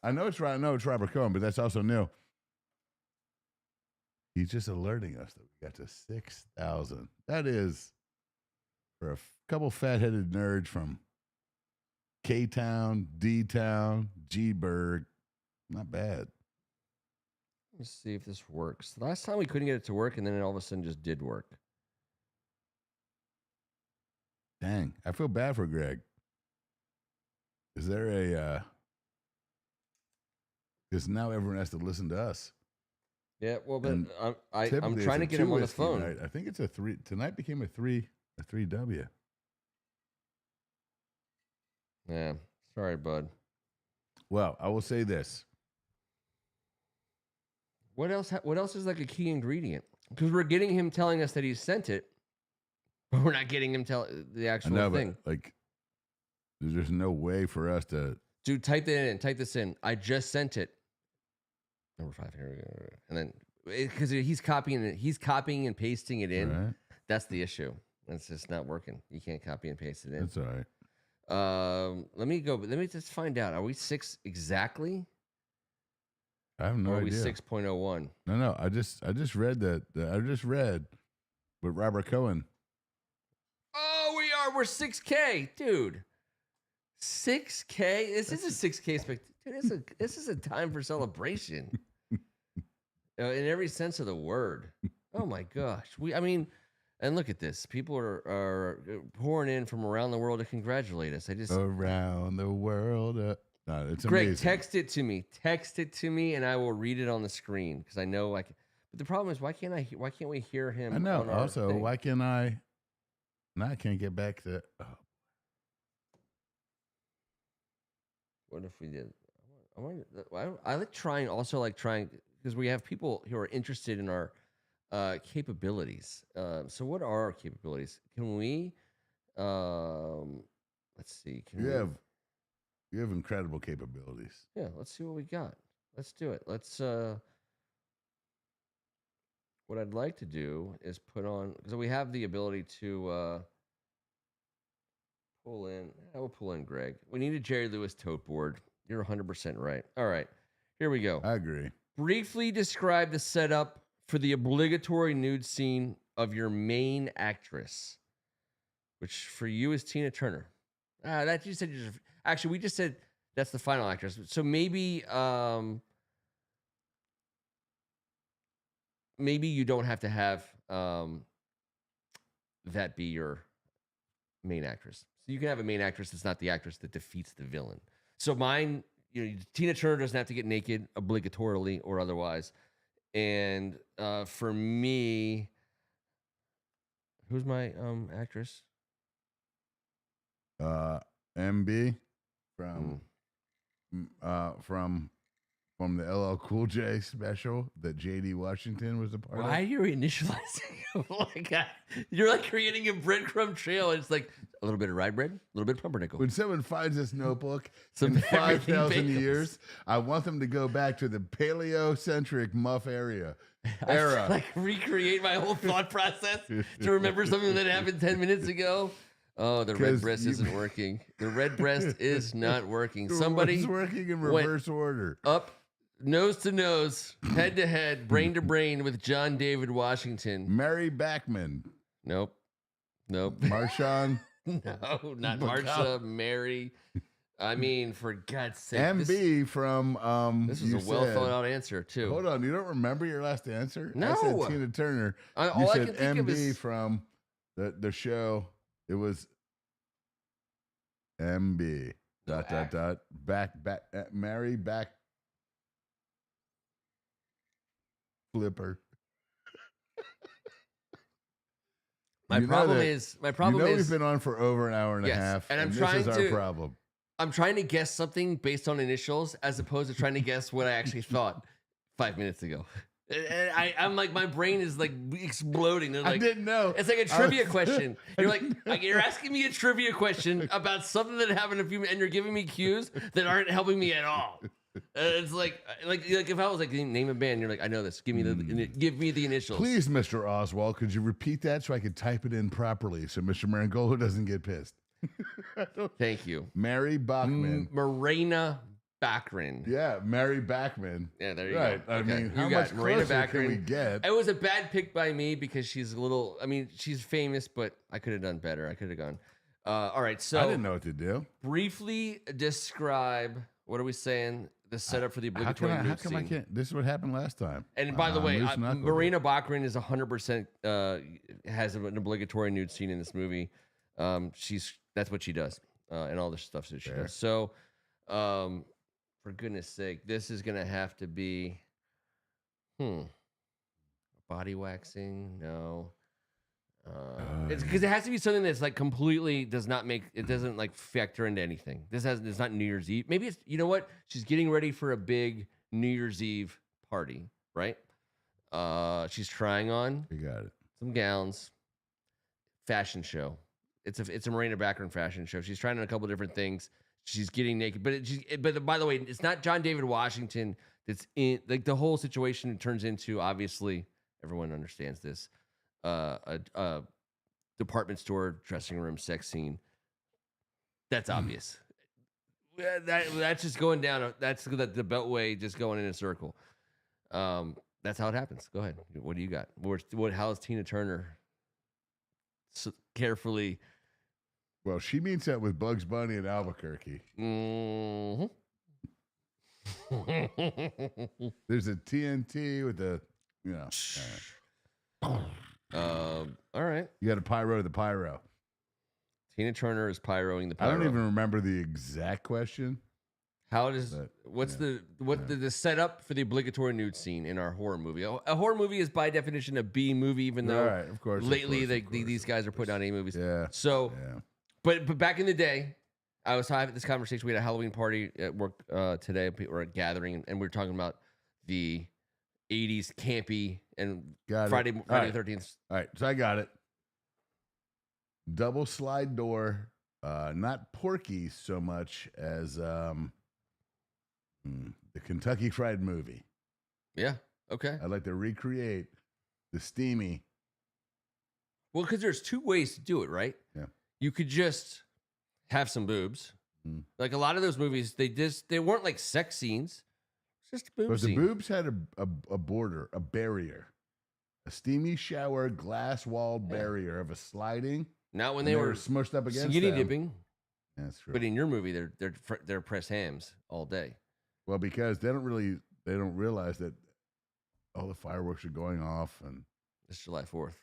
I know it's Robert Cohen, but that's also new. He's just alerting us that we got to 6,000. That is for a couple fat-headed nerds from K-Town, D-Town, G-Burg. Not bad. Let's see if this works. Last time we couldn't get it to work, and then it all of a sudden just did work. Dang, I feel bad for Greg. Is there a? Because now everyone has to listen to us. Yeah, well, but And I'm trying to get him on the phone. Night. I think it's a 3. Tonight became a 3W. Yeah, sorry, bud. Well, I will say this. What else? What else is like a key ingredient? Because we're getting him telling us that he sent it, but we're not getting him tell the actual thing. But like, there's no way for us to. Dude, type that in. Type this in. I just sent it. Number 5 here we go. And then because he's copying and pasting it in. Right. That's the issue. It's just not working. You can't copy and paste it in. That's all right. Let me go. Let me just find out. Are we 6 exactly? I have no or are idea. we 6.01? No. I just read that. I just read with Robert Cohen. Oh, we are. We're 6K, dude. 6K. This is a 6K Dude, this is a time for celebration. In every sense of the word. Oh my gosh. And look at this. People are pouring in from around the world to congratulate us. Around the world. No, it's Greg, amazing. text it to me. Text it to me, and I will read it on the screen because I know I can. But the problem is, why can't we hear him? I know. On our Also, thing? why can't I? No, I can't get back to. Oh. What if we did? I like trying. Also, like trying because we have people who are interested in our capabilities. So, what are our capabilities? Can we? Let's see. You have incredible capabilities. Yeah, let's see what we got. Let's do it. Let's what I'd like to do is put on because we have the ability to pull in. I will pull in Greg. We need a Jerry Lewis tote board. You're 100% right. All right. Here we go. I agree. Briefly describe the setup for the obligatory nude scene of your main actress, which for you is Tina Turner. That you said actually we just said that's the final actress. So maybe maybe you don't have to have that be your main actress. So you can have a main actress that's not the actress that defeats the villain. So mine, Tina Turner doesn't have to get naked obligatorily or otherwise. And for me, who's my actress? MB from the LL Cool J special that JD Washington was a part of. Why are you initializing? You're like creating a breadcrumb trail. And it's like a little bit of rye bread, a little bit of pumpernickel. When someone finds this notebook in 5,000 years, I want them to go back to the paleocentric muff era. Like recreate my whole thought process to remember something that happened 10 minutes ago. Oh, the red breast isn't working. The red breast is not working. Somebody's working in reverse order. Up, nose to nose, head to head, brain to brain with John David Washington. Mary Backman. Nope. Marshawn. No, not Marsha. Mary. I mean, for God's sake. MB from. This was a well thought out answer, too. Hold on. You don't remember your last answer? No. I said Tina Turner. All I can think MB of is from the show. It was MB. Back. Mary back. Flipper. My problem is we've been on for over an hour and a half, and this is our problem. I'm trying to guess something based on initials as opposed to trying to guess what I actually thought 5 minutes ago. I'm like, my brain is like exploding. Like, I didn't know. It's like a trivia question. You're like you're asking me a trivia question about something that happened and you're giving me cues that aren't helping me at all. It's like if I was like, name a band, you're like, I know this. Give me the initials. Please, Mr. Oswald, could you repeat that so I could type it in properly so Mr. Meringolo doesn't get pissed? Thank you. Mary Bachman. Marina Baccarin. Yeah, Mary Bachman. Yeah, there you go. I mean, how much Marina closer Baccarin. can we get? It was a bad pick by me because she's she's famous, but I could have done better. I could have gone. All right, so I didn't know what to do. Briefly describe, what are we saying? The setup for the obligatory nude scene. I can't? This is what happened last time. And by the way, Marina Baccarin is 100% has an obligatory nude scene in this movie. That's what she does. and all the stuff that she does. So, for goodness sake, this is gonna have to be, body waxing. No, it's because it has to be something that's like completely doesn't like factor into anything. It's not New Year's Eve. Maybe it's, you know what? She's getting ready for a big New Year's Eve party, right? She's trying on some gowns. Fashion show. It's a Marina Baccarin fashion show. She's trying on a couple different things. She's getting naked, but by the way, it's not John David Washington that's in, like, the whole situation turns into, obviously everyone understands this, a department store dressing room sex scene. That's obvious. That's just going down. That's the Beltway just going in a circle. That's how it happens. Go ahead. What do you got? How is Tina Turner so carefully? Well, she meets up with Bugs Bunny in Albuquerque. Mm-hmm. There's a TNT with a, all right. You got to pyro the pyro. Tina Turner is pyroing the pyro. I don't even remember the exact question. What's the setup for the obligatory nude scene in our horror movie? A horror movie is by definition a B movie, even though of course, lately these guys are putting out A movies. Yeah. So, but back in the day, I was having this conversation. We had a Halloween party at work today, or a gathering, and we were talking about the 80s campy and Friday the 13th. All right, so I got it. Double slide door, not Porky so much as the Kentucky Fried Movie. Yeah, okay. I'd like to recreate the steamy. Well, because there's two ways to do it, right? Yeah. You could just have some boobs. Like a lot of those movies, they weren't like sex scenes. It's just a boob But scene. the boobs had a border, a barrier, a steamy shower, glass walled barrier of a sliding. Not when they were smushed up against skinny them. dipping. Yeah, that's true. But in your movie, they're pressed hams all day. Well, because they don't realize that all the fireworks are going off, and It's July 4th.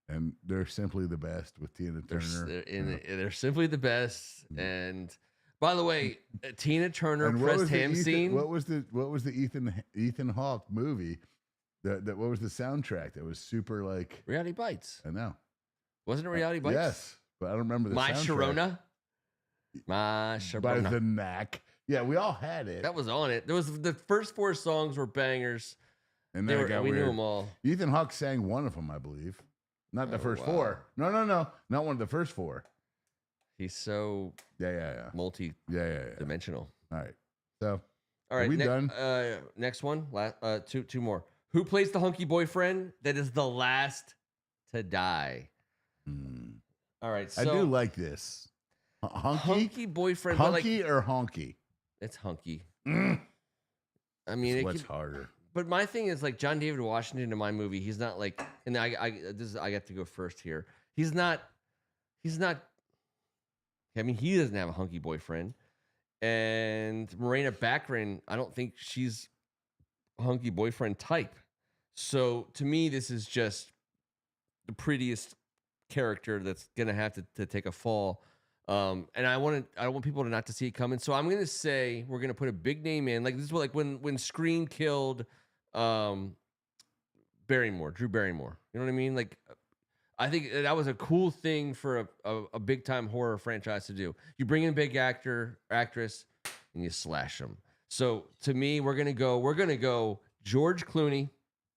and they're simply the best with Tina Turner. They're simply the best. And by the way, Tina Turner And pressed ham scene. What was the Ethan Hawke movie? What was the soundtrack that was super like Reality Bites. I know. Wasn't it Reality Bites? Yes, but I don't remember the My soundtrack. Sharona. By the Knack. Yeah, we all had it. That was on it. There was the first 4 songs were bangers. And then we knew them all. Ethan Hawke sang one of them, I believe. Not the first 4. No. Not one of the first 4. He's so multi-dimensional. All right. So, all right, are we done? Next one. Two more. Who plays the hunky boyfriend that is the last to die? All right. So I do like this. Hunky boyfriend. Hunky or honky? It's hunky. I mean, what's harder? But my thing is, like, John David Washington in my movie, he's not like, and I got to go first here. He's not. I mean, he doesn't have a hunky boyfriend, and Marina Baccarin, I don't think she's a hunky boyfriend type. So to me, this is just the prettiest character that's gonna have to take a fall. And I want people to not to see it coming. So I'm gonna say we're gonna put a big name in. Like, this is what, like when Scream killed Barrymore, Drew Barrymore. You know what I mean? Like, I think that was a cool thing for a big time horror franchise to do. You bring in a big actress, and you slash them. So to me, we're gonna go George Clooney.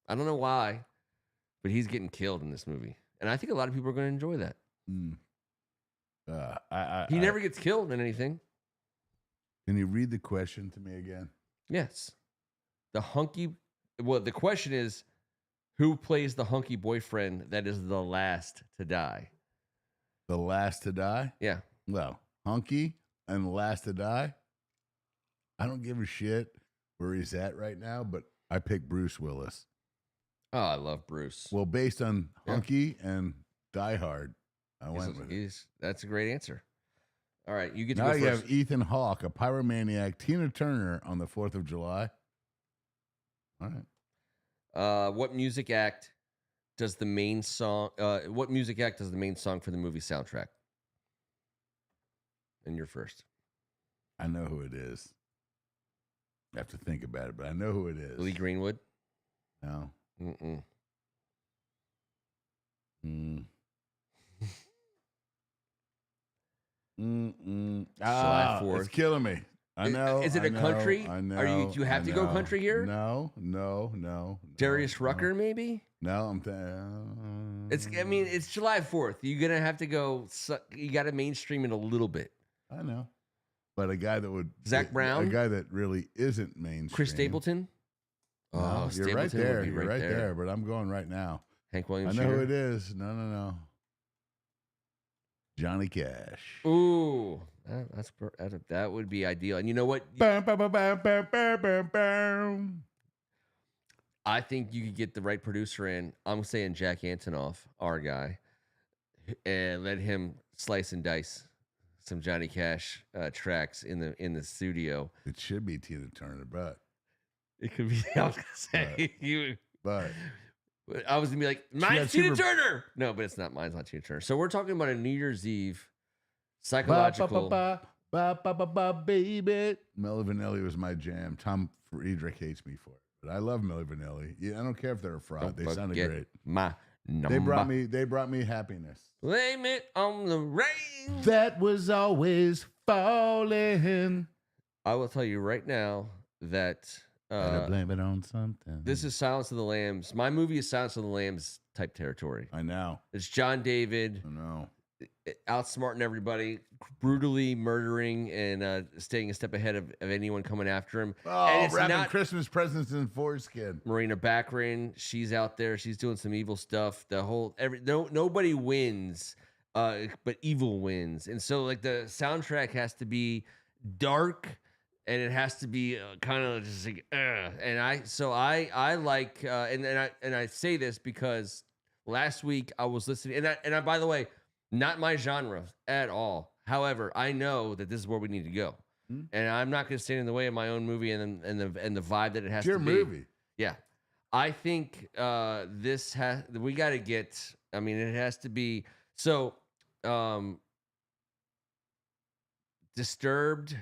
I don't know why, but he's getting killed in this movie, and I think a lot of people are going to enjoy that. He never gets killed in anything. Can you read the question to me again? Yes. The question is, who plays the hunky boyfriend that is the last to die? The last to die? Yeah. Well, hunky and the last to die? I don't give a shit where he's at right now, but I picked Bruce Willis. Oh, I love Bruce. Well, based on Hunky and Die Hard, I went with it. That's a great answer. All right, you get to now go first. You have Ethan Hawke, a pyromaniac, Tina Turner on the 4th of July. All right. What music act does the main song for the movie soundtrack? and you're first. I know who it is. I have to think about it, but I know who it is. Lee Greenwood? No. Mm-mm. July 4th. It's killing me. I know. Is it a country? I know. Do you have to go country here? No. Darius Rucker, maybe? No, It's July 4th. You're gonna have to go. You got to mainstream it a little bit. I know, but a guy that would Zach Brown, a guy that really isn't mainstream. Chris Stapleton. No, you're right there. You're right there. But I'm going right now. Hank Williams. I know who it is. No. Johnny Cash. Ooh, that would be ideal. And you know what? I think you could get the right producer in. I'm saying Jack Antonoff, our guy, and let him slice and dice some Johnny Cash tracks in the studio. It should be Tina Turner, but it could be. I was gonna say but I was gonna be like, mine's Tina Turner. No, but it's not. Mine's not Tina Turner. So we're talking about a New Year's Eve psychological. Baby. Milli Vanilli was my jam. Tom Friedrich hates me for it, but I love Milli Vanilli. Yeah, I don't care if they're a fraud. They sounded great. My number. They brought me happiness. Blame it on the rain that was always falling. I will tell you right now that blame it on something. This is Silence of the Lambs. My movie is Silence of the Lambs type territory. I know. It's John David. I know. Outsmarting everybody, brutally murdering and staying a step ahead of anyone coming after him. Oh, and wrapping Christmas presents in foreskin. Marina Baccarin, she's out there. She's doing some evil stuff. Nobody wins, but evil wins. And so, like, the soundtrack has to be dark, and it has to be kind of just like, and I like, and I say this because last week I was listening, and I by the way, not my genre at all. However, I know that this is where we need to go, and I'm not going to stand in the way of my own movie and the vibe that it has to be. Your movie, yeah. I think we got to get. I mean, it has to be so. Disturbed,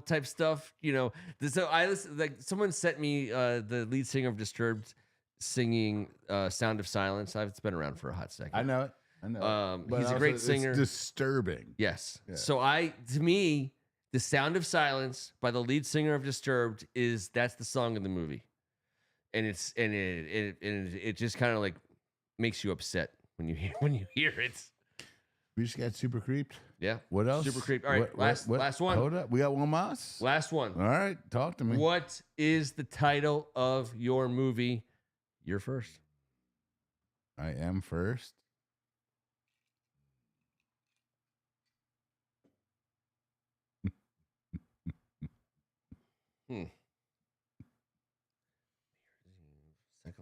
type stuff. So I listen. Like someone sent me the lead singer of Disturbed singing "Sound of Silence." It's been around for a hot second. I know it. But he's a great singer. It's disturbing. Yes. Yeah. So to me, the Sound of Silence by the lead singer of Disturbed that's the song of the movie, and it just kind of like makes you upset when you hear it. We just got super creeped. Yeah. What else? Super creeped. All right. Last one. Hold up. We got one más. Last one. All right. Talk to me. What is the title of your movie? You're first. I am first.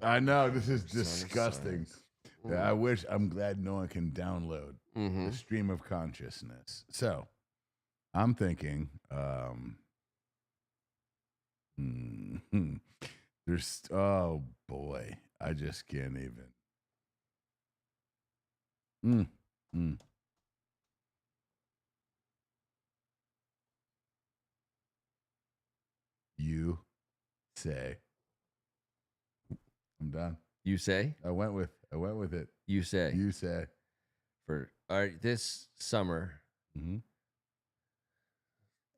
I know this is disgusting. Yeah, I'm glad no one can download the stream of consciousness. So I'm thinking, there's, oh boy, I just can't even. You say. I'm done. You say? I went with it. You say. You say. All right, this summer,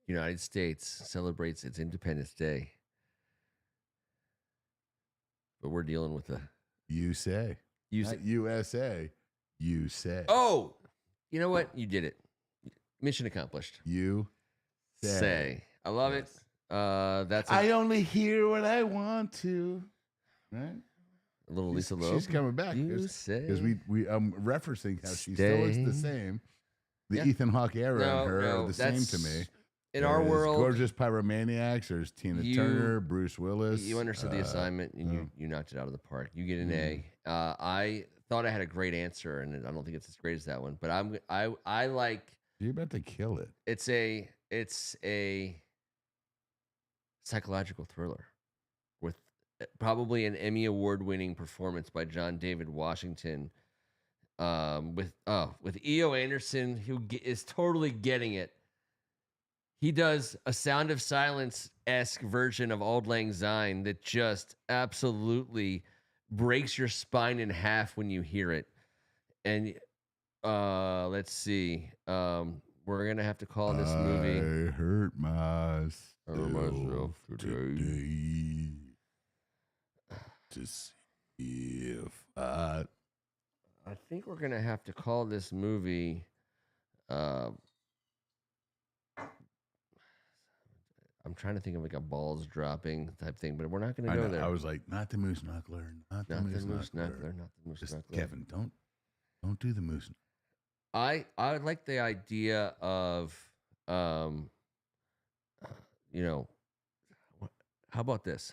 United States celebrates its Independence Day. But we're dealing with You say. You say. Not USA. You say. Oh, you know what? You did it. Mission accomplished. You say. I love it. I only hear what I want to. Right? A little Lisa Loeb. She's coming back. Because we referencing how she still looks the same. The Ethan Hawke era and her are the same to me. In our world, Gorgeous Pyromaniacs. There's Tina Turner, Bruce Willis. You understood the assignment and you knocked it out of the park. You get an A. I thought I had a great answer, and I don't think it's as great as that one. But I like. You're about to kill it. It's a psychological thriller with probably an Emmy award-winning performance by John David Washington. with E.O. Anderson, who is totally getting it. He does a Sound of Silence-esque version of Auld Lang Syne that just absolutely breaks your spine in half when you hear it. And let's see. We're gonna have to call this movie. I hurt myself today to see if I think we're gonna have to call this movie. I'm trying to think of like a balls dropping type thing, but we're not going to go there. I was like, not the moose knuckler, not the moose knuckler. Not the moose Just knuckler. Kevin, don't do the moose. I like the idea of, how about this?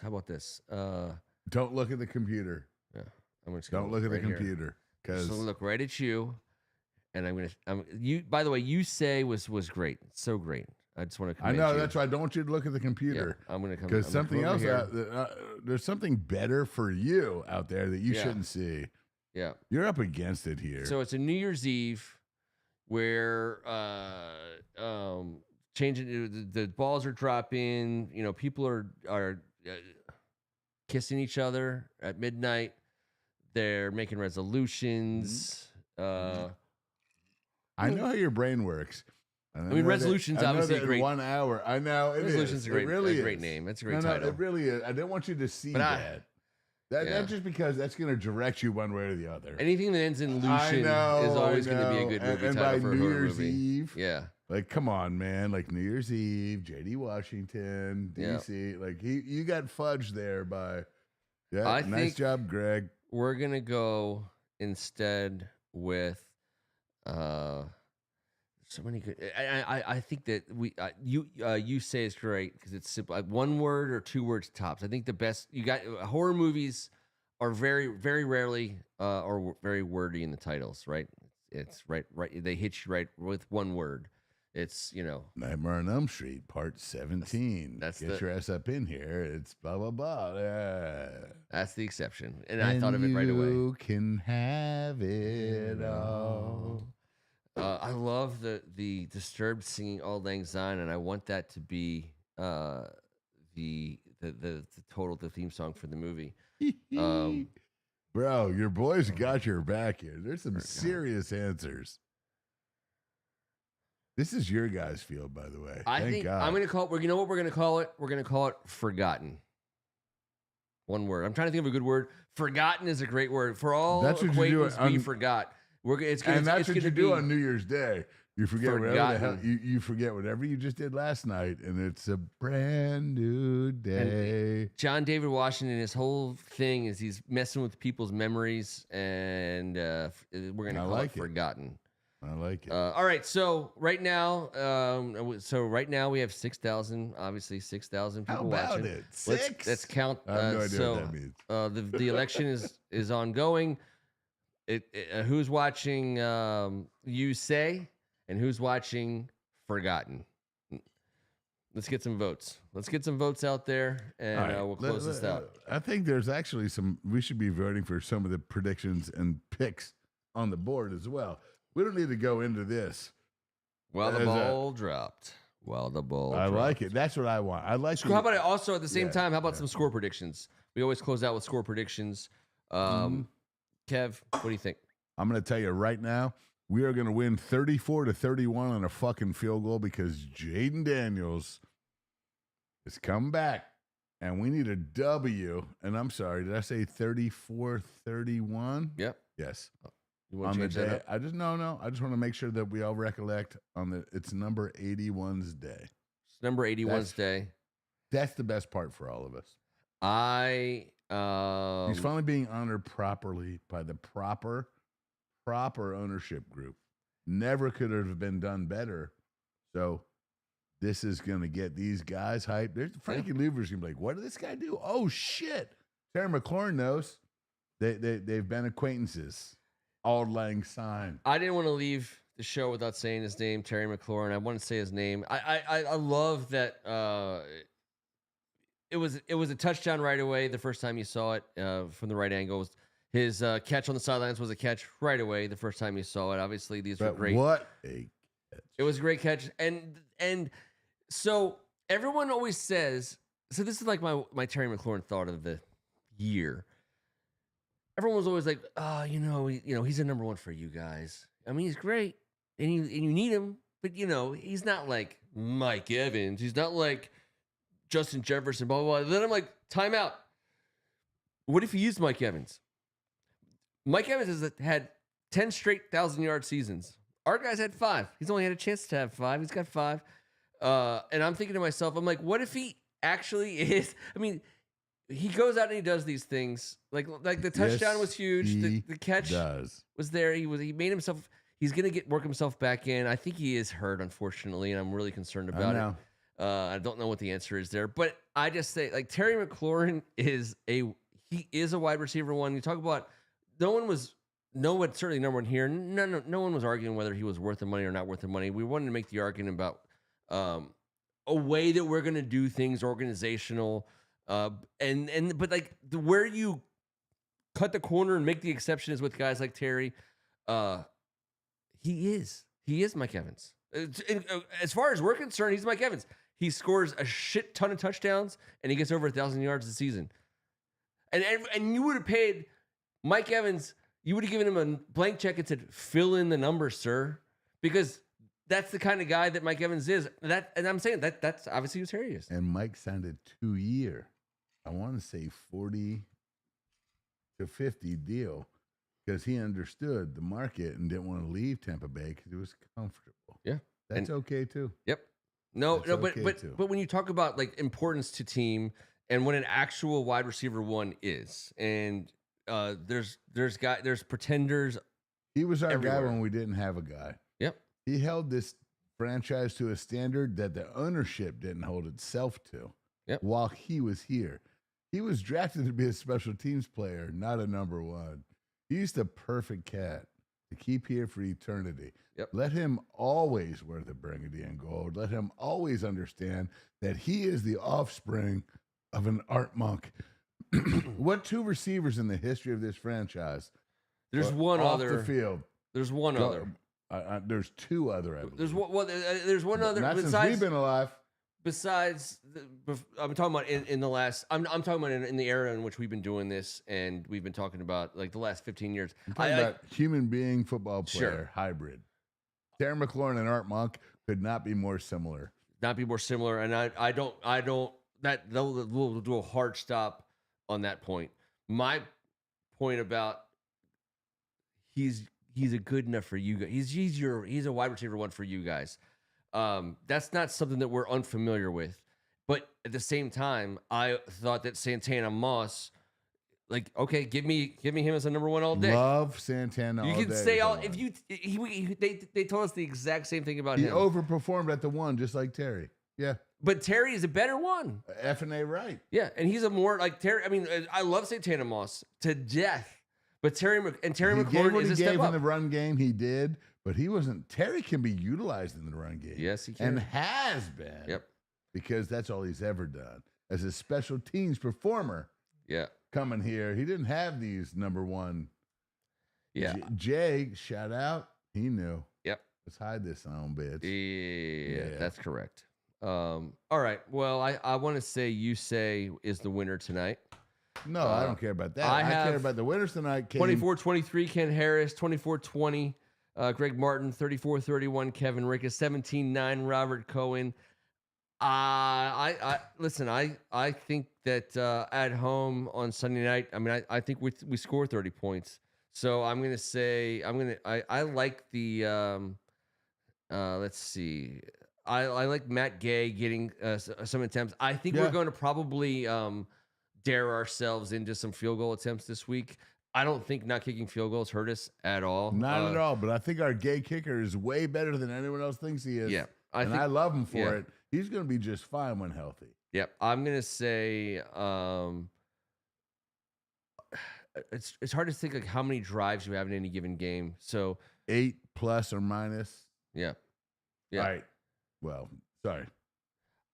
Don't look at the computer. Yeah, I'm just don't look at the computer because I'm gonna look right at you, and you. By the way, you say was great, so great. I just want to. I know that's why I don't want you to look at the computer. Yeah, I'm gonna come because something else. There's something better for you out there that you shouldn't see. Yeah, you're up against it here. So it's a New Year's Eve where changing the balls are dropping. People are kissing each other at midnight. They're making resolutions. I know how your brain works. Resolutions obviously a great 1 hour. I know it resolutions is. Is a great, really a great name. It's a great title. No, it really is. I didn't want you to see that. That's just because that's going to direct you one way or the other. Anything that ends in Lucian is always going to be a good movie and title by for a New horror Year's movie. Eve, yeah. Like, come on, man. Like New Year's Eve, J.D. Washington, D.C. Like you got fudged there by. Yeah, nice job, Greg. We're gonna go instead with. So many good. I think that you say it's great because it's simple. One word or 2 words tops. I think the best you got horror movies are very very rarely or very wordy in the titles. Right? It's right. They hit you right with one word. It's Nightmare on Elm Street Part 17. Get your ass up in here. It's blah blah blah. That's the exception, and I thought of it right away. You can have it all. I love the Disturbed singing Auld Lang Syne, and I want that to be the theme song for the movie. Bro, your boys got your back here. There's some serious answers. This is your guys' field, by the way. I think God. I'm going to call it. You know what we're going to call it? We're going to call it Forgotten. One word. I'm trying to think of a good word. Forgotten is a great word. For all acquaintance, we forgot. That's what you do on New Year's Day. You forget whatever the hell you forget whatever you just did last night, and it's a brand new day. And John David Washington, his whole thing is he's messing with people's memories, and we're going to call it Forgotten. I like it. All right, so right now, we have 6,000. Obviously, 6,000 people watching. How about it? 6? Let's count. I have no idea what that means. The election is ongoing. Who's watching? You say, and who's watching? Forgotten. Let's get some votes. Let's get some votes out there, and we'll close this out. I think there's actually we should be voting for some of the predictions and picks on the board as well. We don't need to go into this. Well, the ball dropped. I like it. That's what I want. I like. How about it? Also, at the same time, how about some score predictions? We always close out with score predictions. Kev, what do you think? I'm going to tell you right now, we are going to win 34-31 on a fucking field goal because Jaden Daniels is coming back, and we need a W. And I'm sorry, did I say 34-31? Yep. Yes. You want to change that up? I just want to make sure that we all recollect it's number 81's day. It's number 81's day. That's the best part for all of us. He's finally being honored properly by the proper ownership group. Never could have been done better. So this is going to get these guys hyped. Frankie Luver's going to be like, what did this guy do? Oh, shit. Terry McLaurin knows. They've been acquaintances. Auld Lang Syne. I didn't want to leave the show without saying his name, Terry McLaurin. I want to say his name. I love that it was a touchdown right away the first time you saw it from the right angle. His catch on the sidelines was a catch right away the first time you saw it. Obviously, these were great. What a catch. It was a great catch. And so everyone always says, so this is like my Terry McLaurin thought of the year. Everyone was always like, oh, he's a number one for you guys. I mean, he's great, and you need him, but he's not like Mike Evans. He's not like Justin Jefferson. Blah blah blah. Then I'm like, time out. What if he used Mike Evans? Mike Evans has had 10 straight 1,000-yard seasons. Our guy's had 5. He's only had a chance to have 5. He's got 5. And I'm thinking to myself, I'm like, what if he actually is? I mean, he goes out and he does these things. Like the touchdown was huge. The catch was there. He made himself. He's gonna work himself back in. I think he is hurt, unfortunately, and I'm really concerned about it. I don't know what the answer is there, but I just say like Terry McLaurin is a wide receiver one. You talk about no one certainly number one here. No one was arguing whether he was worth the money or not worth the money. We wanted to make the argument about a way that we're gonna do things organizational. But like where you cut the corner and make the exception is with guys like Terry. He is Mike Evans. As far as we're concerned, he's Mike Evans. He scores a shit ton of touchdowns and he gets over 1,000 yards a season. And you would have paid Mike Evans. You would have given him a blank check and said, "Fill in the numbers, sir," because that's the kind of guy that Mike Evans is. And I'm saying that's obviously who Terry is. And Mike signed a 2-year. I want to say 40 to 50 deal because he understood the market and didn't want to leave Tampa Bay because it was comfortable. Yeah. That's okay too. But when you talk about like importance to team and what an actual wide receiver one is, and there's pretenders. He was our everywhere. guy when we didn't have a guy. Yep. He held this franchise to a standard that the ownership didn't hold itself to. Yep. While he was here. He was drafted to be a special teams player, not a number one. He's the perfect cat to keep here for eternity. Yep. Let him always wear the burgundy and gold. Let him always understand that he is the offspring of an art monk. What 2 receivers in the history of this franchise? There's one off other. the field. There's one other. There's 2 other. I believe. There's one other. Not since we've been alive. Besides, I'm talking about in the last. I'm talking about in the era in which we've been doing this, and we've been talking about like the last 15 years. I'm talking about human being football player hybrid. Terry McLaurin and Art Monk could not be more similar. And I don't. That we'll do a hard stop on that point. My point about he's a good enough for you guys. He's a wide receiver one for you guys. That's not something that we're unfamiliar with, but at the same time, I thought that Santana Moss, like, okay, give me him as a number one all day. Love Santana. You all can day say all if you. They told us the exact same thing about him. He overperformed at the one, just like Terry. Yeah, but Terry is a better one. F&A right. Yeah, and he's a more like Terry. I mean, I love Santana Moss to death, but Terry McLaurin is a step up. In the run game, he did. But he wasn't. Terry can be utilized in the run game. Yes, he can. And has been. Yep. Because that's all he's ever done. As a special teams performer. Yeah. Coming here. He didn't have these number one. Yeah. Jay, shout out. He knew. Yep. Let's hide this son bitch. Yeah, that's correct. All right. Well, I want to say USAY is the winner tonight. No, I don't care about that. I care about the winners tonight. 24-23, Ken Harris. 24-20. Greg Martin, 34-31, Kevin Ricca, 17-9, Robert Cohen. Listen, I think that at home on Sunday night, I mean, I think we score 30 points. So I'm going to say, I like the, let's see. I like Matt Gay getting some attempts. I think we're going to probably dare ourselves into some field goal attempts this week. I don't think not kicking field goals hurt us at all. Not at all, but I think our Gay kicker is way better than anyone else thinks he is. Yeah. I love him for it. He's going to be just fine when healthy. Yep. I'm going to say it's hard to think like how many drives you have in any given game. So 8 plus or minus. Yeah. Yeah. All right. Well, sorry.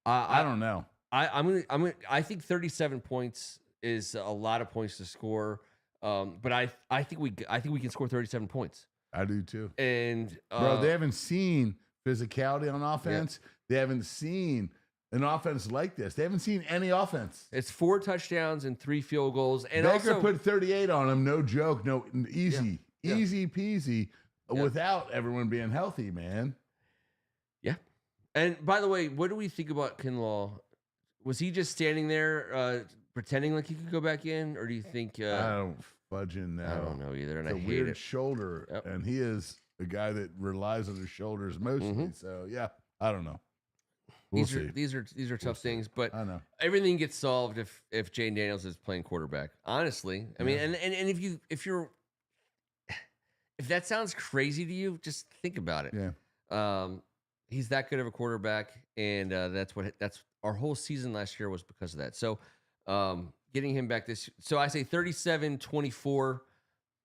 I don't know. I think 37 points is a lot of points to score. But I think we can score 37 points. I do too. And bro, they haven't seen physicality on offense. Yeah. They haven't seen an offense like this. They haven't seen any offense. It's 4 touchdowns and 3 field goals. And Baker also put 38 on them. No joke. No, easy peasy. Yeah. Without everyone being healthy, man. Yeah. And by the way, what do we think about Kinlaw? Was he just standing there pretending like he could go back in, or do you think? I don't fudging now. I don't know either, and it's I hate weird it. Shoulder, and he is a guy that relies on his shoulders mostly. Mm-hmm. So yeah, I don't know. These are tough things, but I know everything gets solved if Jane Daniels is playing quarterback. Honestly, I mean, and if that sounds crazy to you, just think about it. Yeah. He's that good of a quarterback, and that's our whole season last year was because of that. So, getting him back so I say 37-24.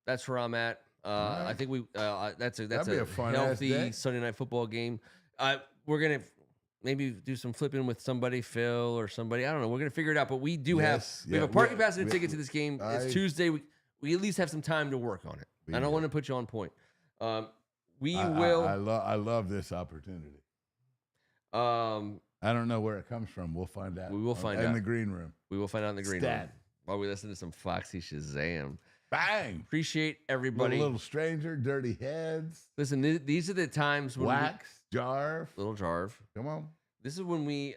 That's where I'm at. Right. I think that's a healthy Sunday night football game. We're gonna maybe do some flipping with somebody, Phil or somebody. I don't know. We're gonna figure it out. But we have a parking pass and a ticket to this game. It's Tuesday. We at least have some time to work on it. I don't want to put you on point. I love this opportunity. I don't know where it comes from. We'll find out. We will find out in the green room. We will find out in the green room while we listen to some Foxy Shazam. Bang! Appreciate everybody. Little stranger, dirty heads. Listen, these are the times when Jarv, little Jarv. Come on. This is when we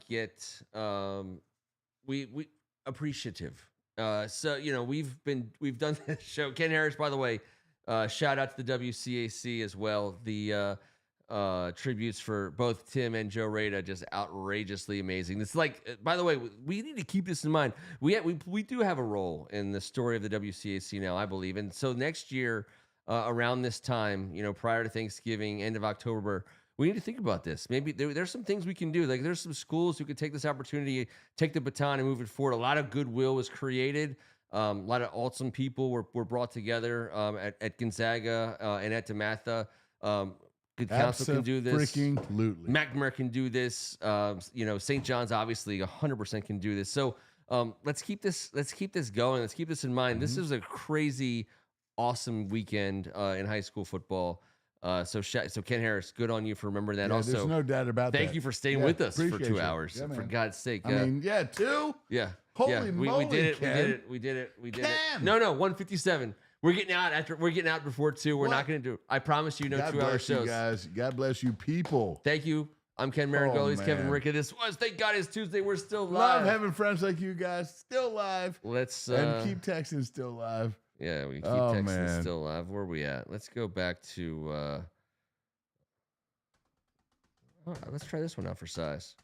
get we appreciative. So we've done this show. Ken Harris, by the way, shout out to the WCAC as well. The tributes for both Tim and Joe Rada, just outrageously amazing. It's like, by the way, we need to keep this in mind. We do have a role in the story of the WCAC now, I believe. And so next year, around this time, prior to Thanksgiving, end of October, we need to think about this. Maybe there's some things we can do. Like there's some schools who could take this opportunity, take the baton and move it forward. A lot of goodwill was created. A lot of awesome people were brought together at Gonzaga and at DeMatha. Good counsel can do this. Absolutely. McNamara can do this. St. John's obviously 100% can do this. So let's keep this going. Let's keep this in mind. Mm-hmm. This is a crazy, awesome weekend in high school football. So Ken Harris, good on you for remembering that. Yeah, also, there's no doubt about that. Thank you for staying with us for 2 hours. Yeah, for God's sake. I mean, 2? Yeah. Holy moly, we did it. Ken. We did it. Ken. No, 157. We're getting out before 2. We're not going to do it. I promise you, no 2-hour shows. God bless you guys. God bless you people. Thank you. I'm Ken Meringolo. He's Kevin Ricca. This was, thank God it's Tuesday. We're still live. Love having friends like you guys. Still live. And keep texting still live. Yeah, we keep texting still live. Where are we at? Let's go back to... let's try this one out for size.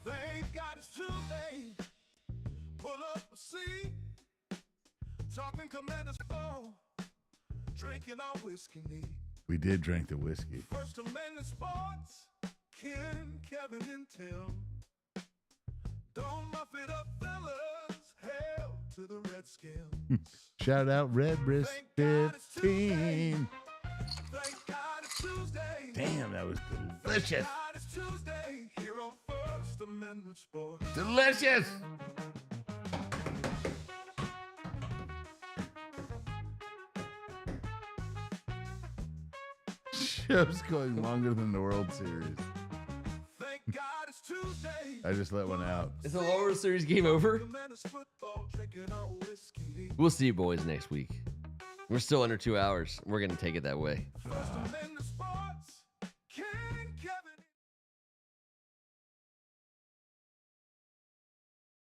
Thank God it's Tuesday. Pull up a seat. Talking Commanders ball. Drinking our whiskey neat. We did drink the whiskey. First Amendment Sports. Ken, Kevin, and Tim. Don't muff it up, fellas. Hail to the Redskins. Shout out Red Wrist 15. Thank God it's Tuesday. Damn, that was delicious. Thank God it's Tuesday. Here on First Amendment Sports. Delicious. Show's going longer than the World Series. Thank God it's Tuesday. I just let one out. Is the World Series game over? We'll see you boys next week. We're still under 2 hours. We're going to take it that way.